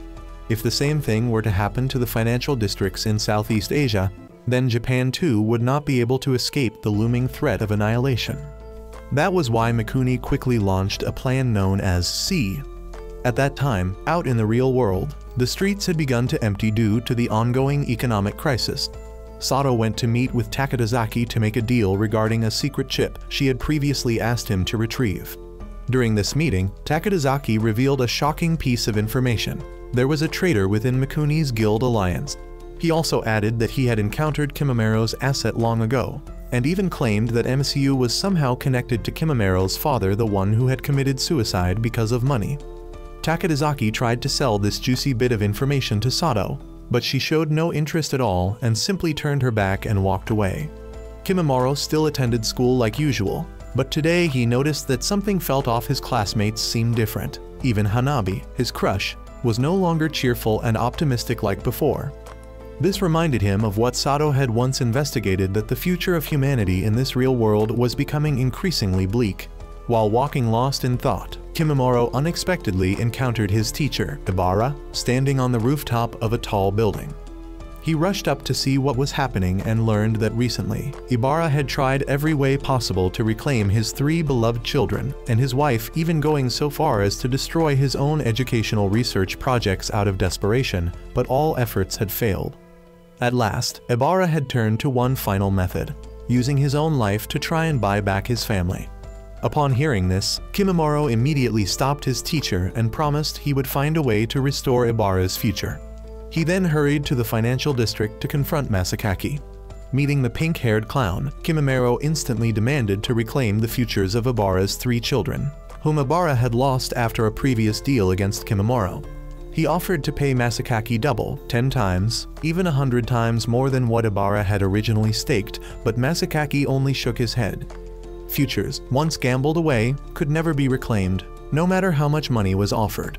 Speaker 1: If the same thing were to happen to the financial districts in Southeast Asia, then Japan too would not be able to escape the looming threat of annihilation. That was why Mikuni quickly launched a plan known as C. At that time, out in the real world, the streets had begun to empty due to the ongoing economic crisis. Sato went to meet with Takadazaki to make a deal regarding a secret chip she had previously asked him to retrieve. During this meeting, Takadazaki revealed a shocking piece of information. There was a traitor within Mikuni's guild alliance. He also added that he had encountered Kimimaro's asset long ago, and even claimed that MCU was somehow connected to Kimimaro's father, the one who had committed suicide because of money. Takadazaki tried to sell this juicy bit of information to Sato, but she showed no interest at all and simply turned her back and walked away. Kimimaro still attended school like usual, but today he noticed that something felt off. His classmates seemed different. Even Hanabi, his crush, was no longer cheerful and optimistic like before. This reminded him of what Sato had once investigated, that the future of humanity in this real world was becoming increasingly bleak. While walking lost in thought, Kimimaro unexpectedly encountered his teacher, Ibara, standing on the rooftop of a tall building. He rushed up to see what was happening and learned that recently, Ibara had tried every way possible to reclaim his 3 beloved children, and his wife, even going so far as to destroy his own educational research projects out of desperation, but all efforts had failed. At last, Ibara had turned to one final method, using his own life to try and buy back his family. Upon hearing this, Kimimaro immediately stopped his teacher and promised he would find a way to restore Ibara's future. He then hurried to the financial district to confront Masakaki. Meeting the pink-haired clown, Kimimaro instantly demanded to reclaim the futures of Ibara's 3 children, whom Ibara had lost after a previous deal against Kimimaro. He offered to pay Masakaki double, 10 times, even 100 times more than what Ibara had originally staked, but Masakaki only shook his head. Futures, once gambled away, could never be reclaimed, no matter how much money was offered.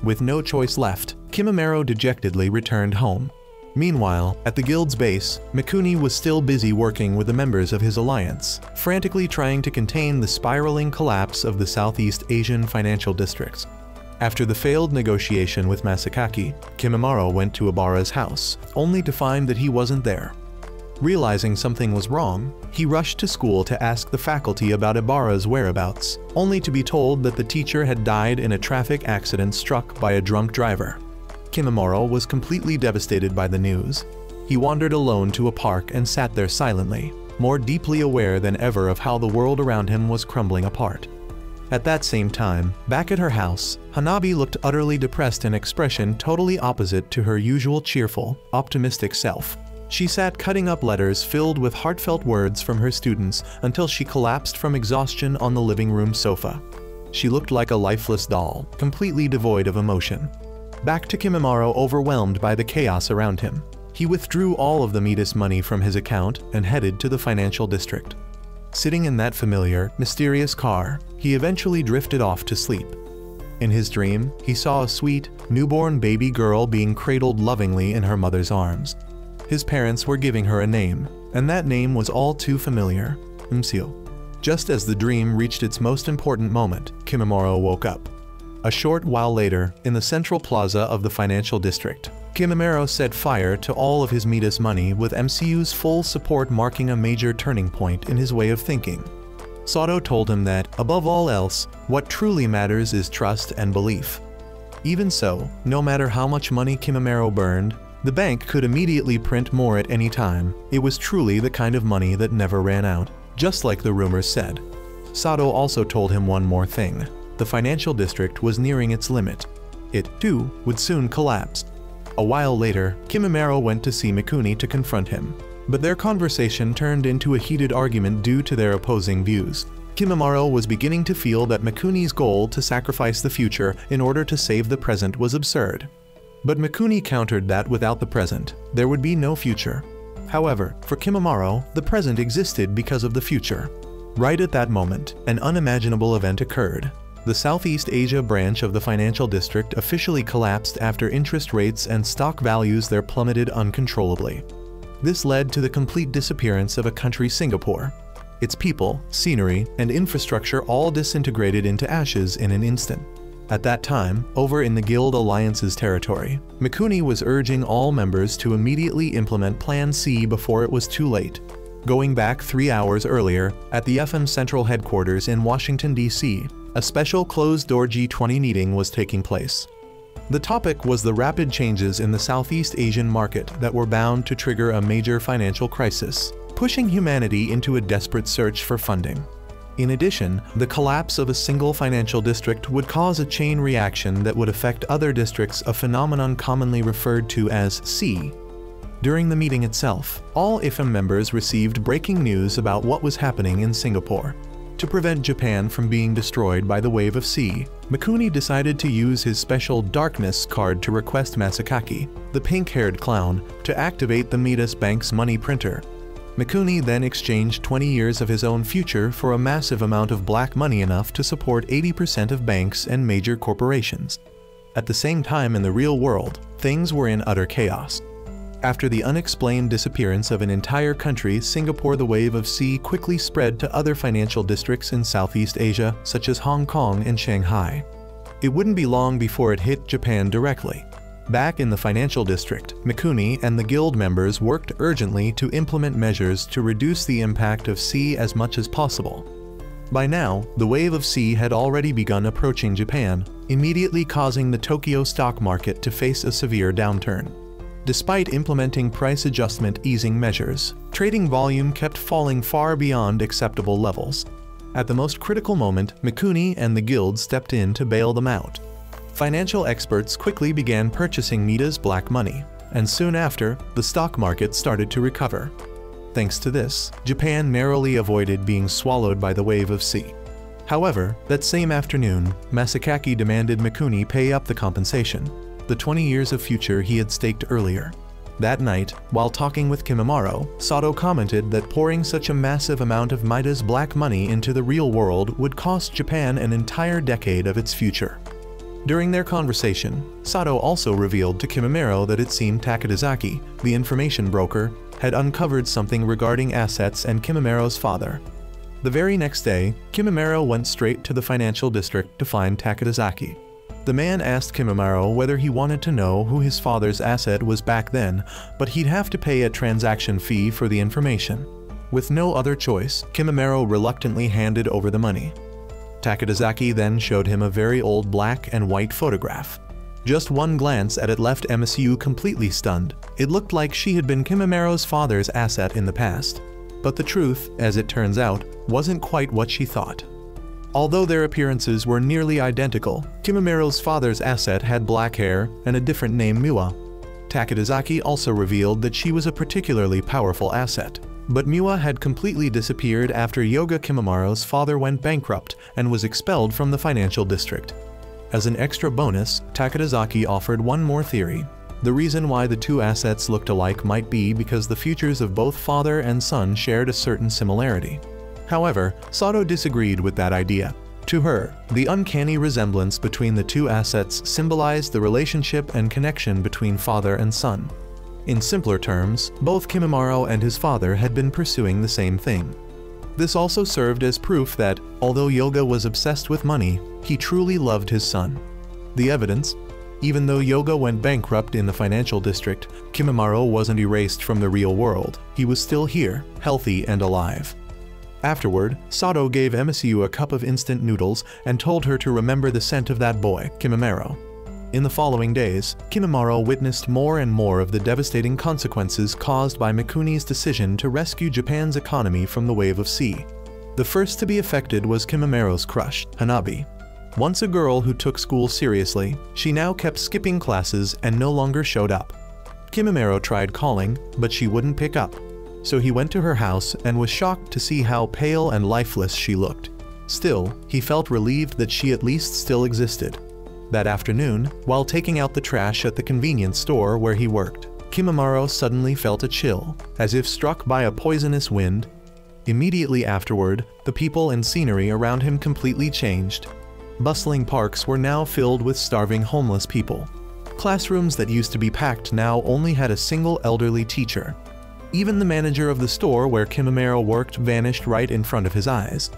Speaker 1: With no choice left, Kimimaro dejectedly returned home. Meanwhile, at the guild's base, Mikuni was still busy working with the members of his alliance, frantically trying to contain the spiraling collapse of the Southeast Asian financial districts. After the failed negotiation with Masakaki, Kimimaro went to Ibara's house, only to find that he wasn't there. Realizing something was wrong, he rushed to school to ask the faculty about Ibara's whereabouts, only to be told that the teacher had died in a traffic accident struck by a drunk driver. Kimimaro was completely devastated by the news. He wandered alone to a park and sat there silently, more deeply aware than ever of how the world around him was crumbling apart. At that same time, back at her house, Hanabi looked utterly depressed, an expression totally opposite to her usual cheerful, optimistic self. She sat cutting up letters filled with heartfelt words from her students until she collapsed from exhaustion on the living room sofa. She looked like a lifeless doll, completely devoid of emotion. Back to Kimimaro, overwhelmed by the chaos around him. He withdrew all of the Midas money from his account and headed to the financial district. Sitting in that familiar, mysterious car, he eventually drifted off to sleep. In his dream, he saw a sweet, newborn baby girl being cradled lovingly in her mother's arms. His parents were giving her a name, and that name was all too familiar, Mseo. Just as the dream reached its most important moment, Kimimaro woke up. A short while later, in the central plaza of the financial district, Kimimaro set fire to all of his Midas money, with MCU's full support marking a major turning point in his way of thinking. Sato told him that, above all else, what truly matters is trust and belief. Even so, no matter how much money Kimimaro burned, the bank could immediately print more at any time. It was truly the kind of money that never ran out, just like the rumors said. Sato also told him one more thing. The financial district was nearing its limit. It, too, would soon collapse. A while later, Kimimaro went to see Mikuni to confront him, but their conversation turned into a heated argument due to their opposing views. Kimimaro was beginning to feel that Mikuni's goal to sacrifice the future in order to save the present was absurd. But Mikuni countered that without the present, there would be no future. However, for Kimimaro, the present existed because of the future. Right at that moment, an unimaginable event occurred. The Southeast Asia branch of the financial district officially collapsed after interest rates and stock values there plummeted uncontrollably. This led to the complete disappearance of a country, Singapore. Its people, scenery, and infrastructure all disintegrated into ashes in an instant. At that time, over in the Guild Alliance's territory, Mikuni was urging all members to immediately implement Plan C before it was too late. Going back 3 hours earlier, at the FM Central Headquarters in Washington, D.C., a special closed-door G20 meeting was taking place. The topic was the rapid changes in the Southeast Asian market that were bound to trigger a major financial crisis, pushing humanity into a desperate search for funding. In addition, the collapse of a single financial district would cause a chain reaction that would affect other districts, a phenomenon commonly referred to as C. During the meeting itself, all IFM members received breaking news about what was happening in Singapore. To prevent Japan from being destroyed by the wave of C, Mikuni decided to use his special Darkness card to request Masakaki, the pink-haired clown, to activate the Midas Bank's money printer. Mikuni then exchanged 20 years of his own future for a massive amount of black money, enough to support 80% of banks and major corporations. At the same time, in the real world, things were in utter chaos. After the unexplained disappearance of an entire country, Singapore, the wave of C quickly spread to other financial districts in Southeast Asia, such as Hong Kong and Shanghai. It wouldn't be long before it hit Japan directly. Back in the financial district, Mikuni and the guild members worked urgently to implement measures to reduce the impact of C as much as possible. By now, the wave of C had already begun approaching Japan, immediately causing the Tokyo stock market to face a severe downturn. Despite implementing price adjustment easing measures, trading volume kept falling far beyond acceptable levels. At the most critical moment, Mikuni and the guild stepped in to bail them out. Financial experts quickly began purchasing Midas black money, and soon after, the stock market started to recover. Thanks to this, Japan narrowly avoided being swallowed by the wave of C. However, that same afternoon, Masakaki demanded Mikuni pay up the compensation, the 20 years of future he had staked earlier. That night, while talking with Kimimaro, Sato commented that pouring such a massive amount of Midas black money into the real world would cost Japan an entire decade of its future. During their conversation, Sato also revealed to Kimimaro that it seemed Takadazaki, the information broker, had uncovered something regarding assets and Kimimaro's father. The very next day, Kimimaro went straight to the financial district to find Takadazaki. The man asked Kimimaro whether he wanted to know who his father's asset was back then, but he'd have to pay a transaction fee for the information. With no other choice, Kimimaro reluctantly handed over the money. Takadazaki then showed him a very old black and white photograph. Just one glance at it left MSU completely stunned. It looked like she had been Kimimaro's father's asset in the past. But the truth, as it turns out, wasn't quite what she thought. Although their appearances were nearly identical, Kimamero's father's asset had black hair and a different name, Miwa. Takadazaki also revealed that she was a particularly powerful asset. But Miwa had completely disappeared after Yoga Kimamaro's father went bankrupt and was expelled from the financial district. As an extra bonus, Takadazaki offered one more theory. The reason why the two assets looked alike might be because the futures of both father and son shared a certain similarity. However, Sato disagreed with that idea. To her, the uncanny resemblance between the two assets symbolized the relationship and connection between father and son. In simpler terms, both Kimamaro and his father had been pursuing the same thing. This also served as proof that, although Yoga was obsessed with money, he truly loved his son. The evidence? Even though Yoga went bankrupt in the financial district, Kimamaro wasn't erased from the real world. He was still here, healthy and alive. Afterward, Sato gave MSU a cup of instant noodles and told her to remember the scent of that boy, Kimamaro. In the following days, Kimamaro witnessed more and more of the devastating consequences caused by Mikuni's decision to rescue Japan's economy from the wave of sea. The first to be affected was Kimamaro's crush, Hanabi. Once a girl who took school seriously, she now kept skipping classes and no longer showed up. Kimamaro tried calling, but she wouldn't pick up. So he went to her house and was shocked to see how pale and lifeless she looked. Still, he felt relieved that she at least still existed. That afternoon, while taking out the trash at the convenience store where he worked, Kimamaro suddenly felt a chill, as if struck by a poisonous wind. Immediately afterward, the people and scenery around him completely changed. Bustling parks were now filled with starving homeless people. Classrooms that used to be packed now only had a single elderly teacher. Even the manager of the store where Kimamaro worked vanished right in front of his eyes.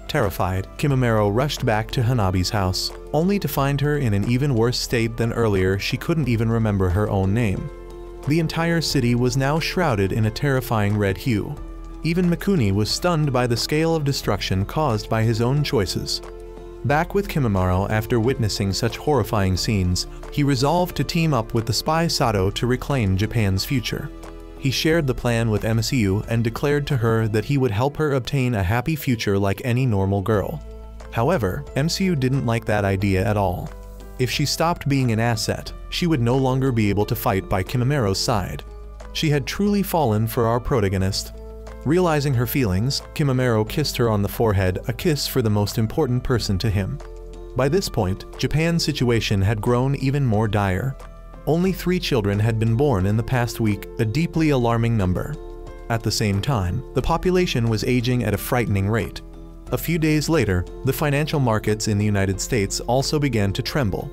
Speaker 1: Terrified, Kimamaro rushed back to Hanabi's house, only to find her in an even worse state than earlier. She couldn't even remember her own name. The entire city was now shrouded in a terrifying red hue. Even Mikuni was stunned by the scale of destruction caused by his own choices. Back with Kimamaro after witnessing such horrifying scenes, he resolved to team up with the spy Sato to reclaim Japan's future. He shared the plan with MSU and declared to her that he would help her obtain a happy future like any normal girl. However, MSU didn't like that idea at all. If she stopped being an asset, she would no longer be able to fight by Kimamaro's side. She had truly fallen for our protagonist. Realizing her feelings, Kimamaro kissed her on the forehead, a kiss for the most important person to him. By this point, Japan's situation had grown even more dire. Only 3 children had been born in the past week, a deeply alarming number. At the same time, the population was aging at a frightening rate. A few days later, the financial markets in the United States also began to tremble.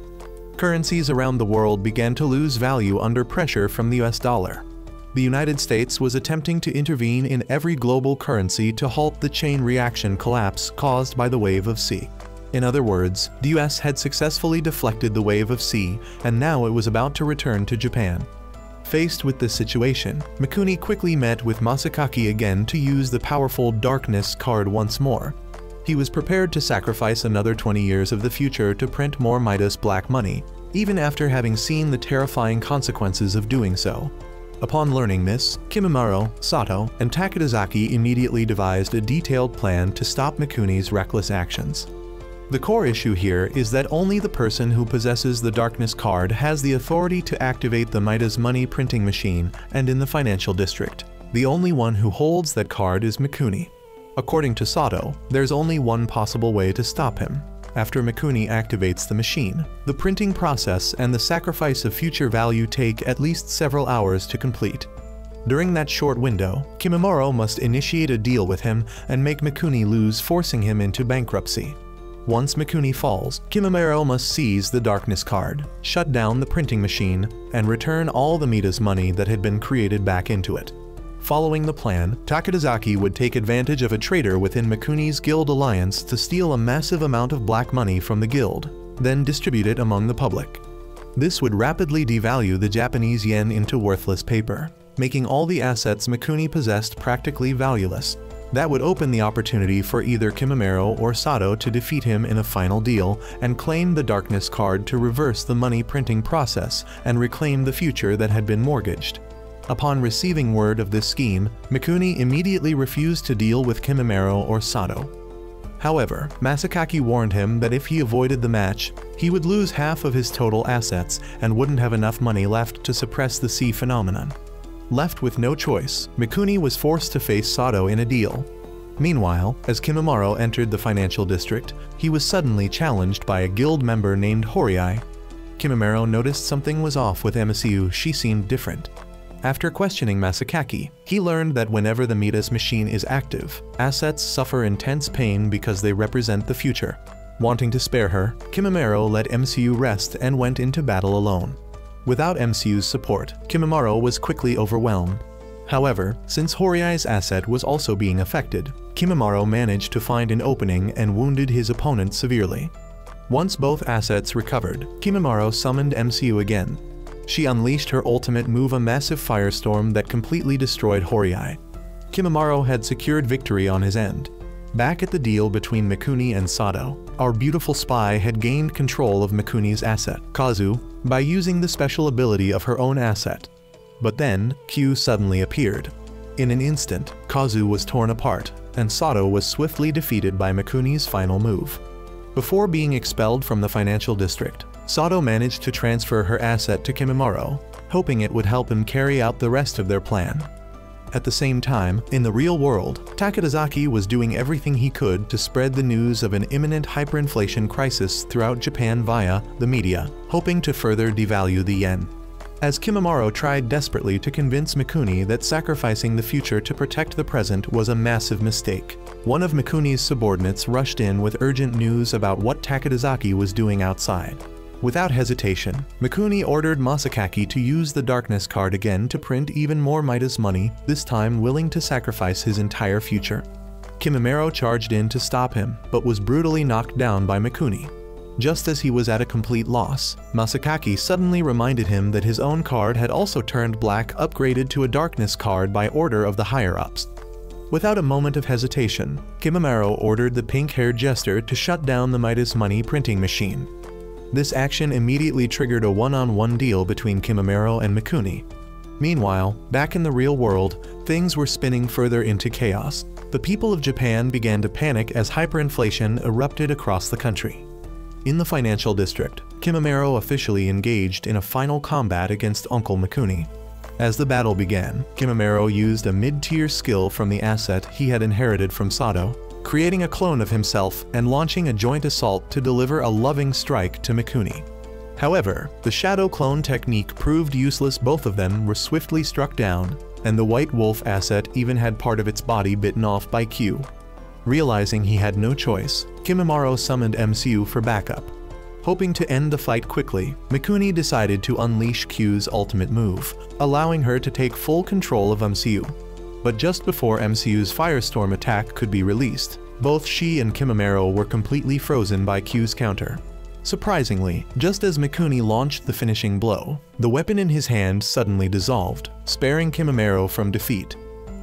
Speaker 1: Currencies around the world began to lose value under pressure from the US dollar. The United States was attempting to intervene in every global currency to halt the chain reaction collapse caused by the wave of C. In other words, the US had successfully deflected the wave of C, and now it was about to return to Japan. Faced with this situation, Mikuni quickly met with Masakaki again to use the powerful Darkness card once more. He was prepared to sacrifice another 20 years of the future to print more Midas black money, even after having seen the terrifying consequences of doing so. Upon learning this, Kimamaro, Sato, and Takadazaki immediately devised a detailed plan to stop Mikuni's reckless actions. The core issue here is that only the person who possesses the Darkness card has the authority to activate the Midas money printing machine and in the financial district. The only one who holds that card is Mikuni. According to Sato, there's only one possible way to stop him. After Mikuni activates the machine, the printing process and the sacrifice of future value take at least several hours to complete. During that short window, Kimamaro must initiate a deal with him and make Mikuni lose, forcing him into bankruptcy. Once Mikuni falls, Kimamaro must seize the Darkness card, shut down the printing machine, and return all the Midas money that had been created back into it. Following the plan, Takadazaki would take advantage of a traitor within Mikuni's guild alliance to steal a massive amount of black money from the guild, then distribute it among the public. This would rapidly devalue the Japanese yen into worthless paper, making all the assets Mikuni possessed practically valueless. That would open the opportunity for either Kimamaro or Sato to defeat him in a final deal and claim the Darkness card to reverse the money printing process and reclaim the future that had been mortgaged. Upon receiving word of this scheme, Mikuni immediately refused to deal with Kimamaro or Sato. However, Masakaki warned him that if he avoided the match, he would lose half of his total assets and wouldn't have enough money left to suppress the sea phenomenon. Left with no choice, Mikuni was forced to face Sato in a deal. Meanwhile, as Kimimaro entered the financial district, he was suddenly challenged by a guild member named Horiai. Kimimaro noticed something was off with MCU. She seemed different. After questioning Masakaki, he learned that whenever the Midas machine is active, assets suffer intense pain because they represent the future. Wanting to spare her, Kimimaro let MCU rest and went into battle alone. Without MCU's support, Kimimaro was quickly overwhelmed. However, since Horiai's asset was also being affected, Kimimaro managed to find an opening and wounded his opponent severely. Once both assets recovered, Kimimaro summoned MCU again. She unleashed her ultimate move, a massive firestorm that completely destroyed Horiai. Kimimaro had secured victory on his end. Back at the deal between Mikuni and Sato, our beautiful spy had gained control of Mikuni's asset, Kazu, by using the special ability of her own asset. But then, Q suddenly appeared. In an instant, Kazu was torn apart, and Sato was swiftly defeated by Mikuni's final move. Before being expelled from the financial district, Sato managed to transfer her asset to Kimimaro, hoping it would help him carry out the rest of their plan. At the same time, in the real world, Takadazaki was doing everything he could to spread the news of an imminent hyperinflation crisis throughout Japan via the media, hoping to further devalue the yen. As Kimimaro tried desperately to convince Mikuni that sacrificing the future to protect the present was a massive mistake, one of Mikuni's subordinates rushed in with urgent news about what Takadazaki was doing outside. Without hesitation, Mikuni ordered Masakaki to use the darkness card again to print even more Midas money, this time willing to sacrifice his entire future. Kimimaro charged in to stop him, but was brutally knocked down by Mikuni. Just as he was at a complete loss, Masakaki suddenly reminded him that his own card had also turned black, upgraded to a darkness card by order of the higher-ups. Without a moment of hesitation, Kimimaro ordered the pink-haired jester to shut down the Midas money printing machine. This action immediately triggered a one-on-one deal between Kimimaro and Mikuni. Meanwhile, back in the real world, things were spinning further into chaos. The people of Japan began to panic as hyperinflation erupted across the country. In the financial district, Kimimaro officially engaged in a final combat against Uncle Mikuni. As the battle began, Kimimaro used a mid-tier skill from the asset he had inherited from Sato, creating a clone of himself and launching a joint assault to deliver a loving strike to Mikuni. However, the shadow clone technique proved useless. Both of them were swiftly struck down, and the White Wolf asset even had part of its body bitten off by Q. Realizing he had no choice, Kimimaro summoned MCU for backup. Hoping to end the fight quickly, Mikuni decided to unleash Q's ultimate move, allowing her to take full control of MCU. But just before MCU's firestorm attack could be released, both she and Kimimaro were completely frozen by Q's counter. Surprisingly, just as Mikuni launched the finishing blow, the weapon in his hand suddenly dissolved, sparing Kimimaro from defeat.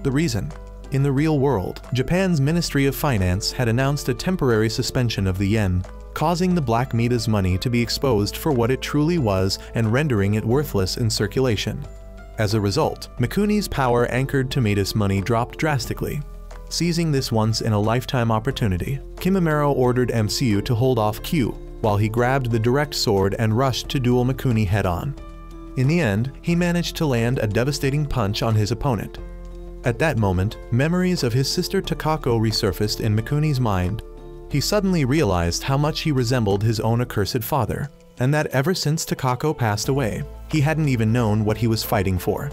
Speaker 1: The reason? In the real world, Japan's Ministry of Finance had announced a temporary suspension of the yen, causing the black Midas money to be exposed for what it truly was and rendering it worthless in circulation. As a result, Mikuni's power anchored to Midas money dropped drastically. Seizing this once-in-a-lifetime opportunity, Kimimaro ordered MCU to hold off Q, while he grabbed the direct sword and rushed to duel Mikuni head-on. In the end, he managed to land a devastating punch on his opponent. At that moment, memories of his sister Takako resurfaced in Mikuni's mind. He suddenly realized how much he resembled his own accursed father, and that ever since Takako passed away, he hadn't even known what he was fighting for.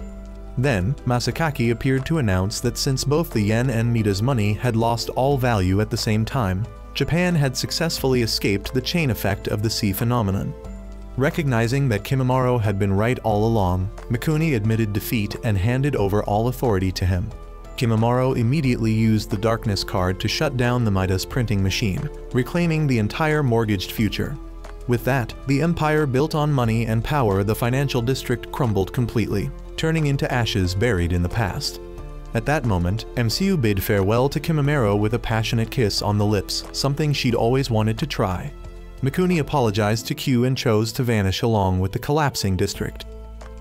Speaker 1: Then, Masakaki appeared to announce that since both the yen and Midas money had lost all value at the same time, Japan had successfully escaped the chain effect of the sea phenomenon. Recognizing that Kimimaro had been right all along, Mikuni admitted defeat and handed over all authority to him. Kimimaro immediately used the darkness card to shut down the Midas printing machine, reclaiming the entire mortgaged future. With that, the empire built on money and power, the financial district crumbled completely, turning into ashes buried in the past. At that moment, MCU bid farewell to Kimimaro with a passionate kiss on the lips, something she'd always wanted to try. Mikuni apologized to Q and chose to vanish along with the collapsing district.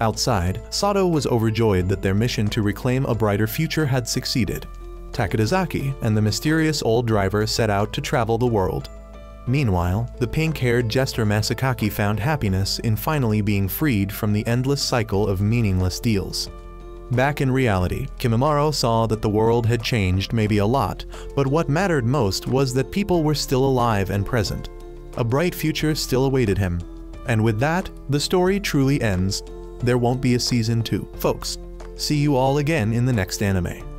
Speaker 1: Outside, Sato was overjoyed that their mission to reclaim a brighter future had succeeded. Takadazaki and the mysterious old driver set out to travel the world. Meanwhile, the pink-haired jester Masakaki found happiness in finally being freed from the endless cycle of meaningless deals. Back in reality, Kimimaro saw that the world had changed maybe a lot, but what mattered most was that people were still alive and present. A bright future still awaited him. And with that, the story truly ends. There won't be a season 2, folks. See you all again in the next anime.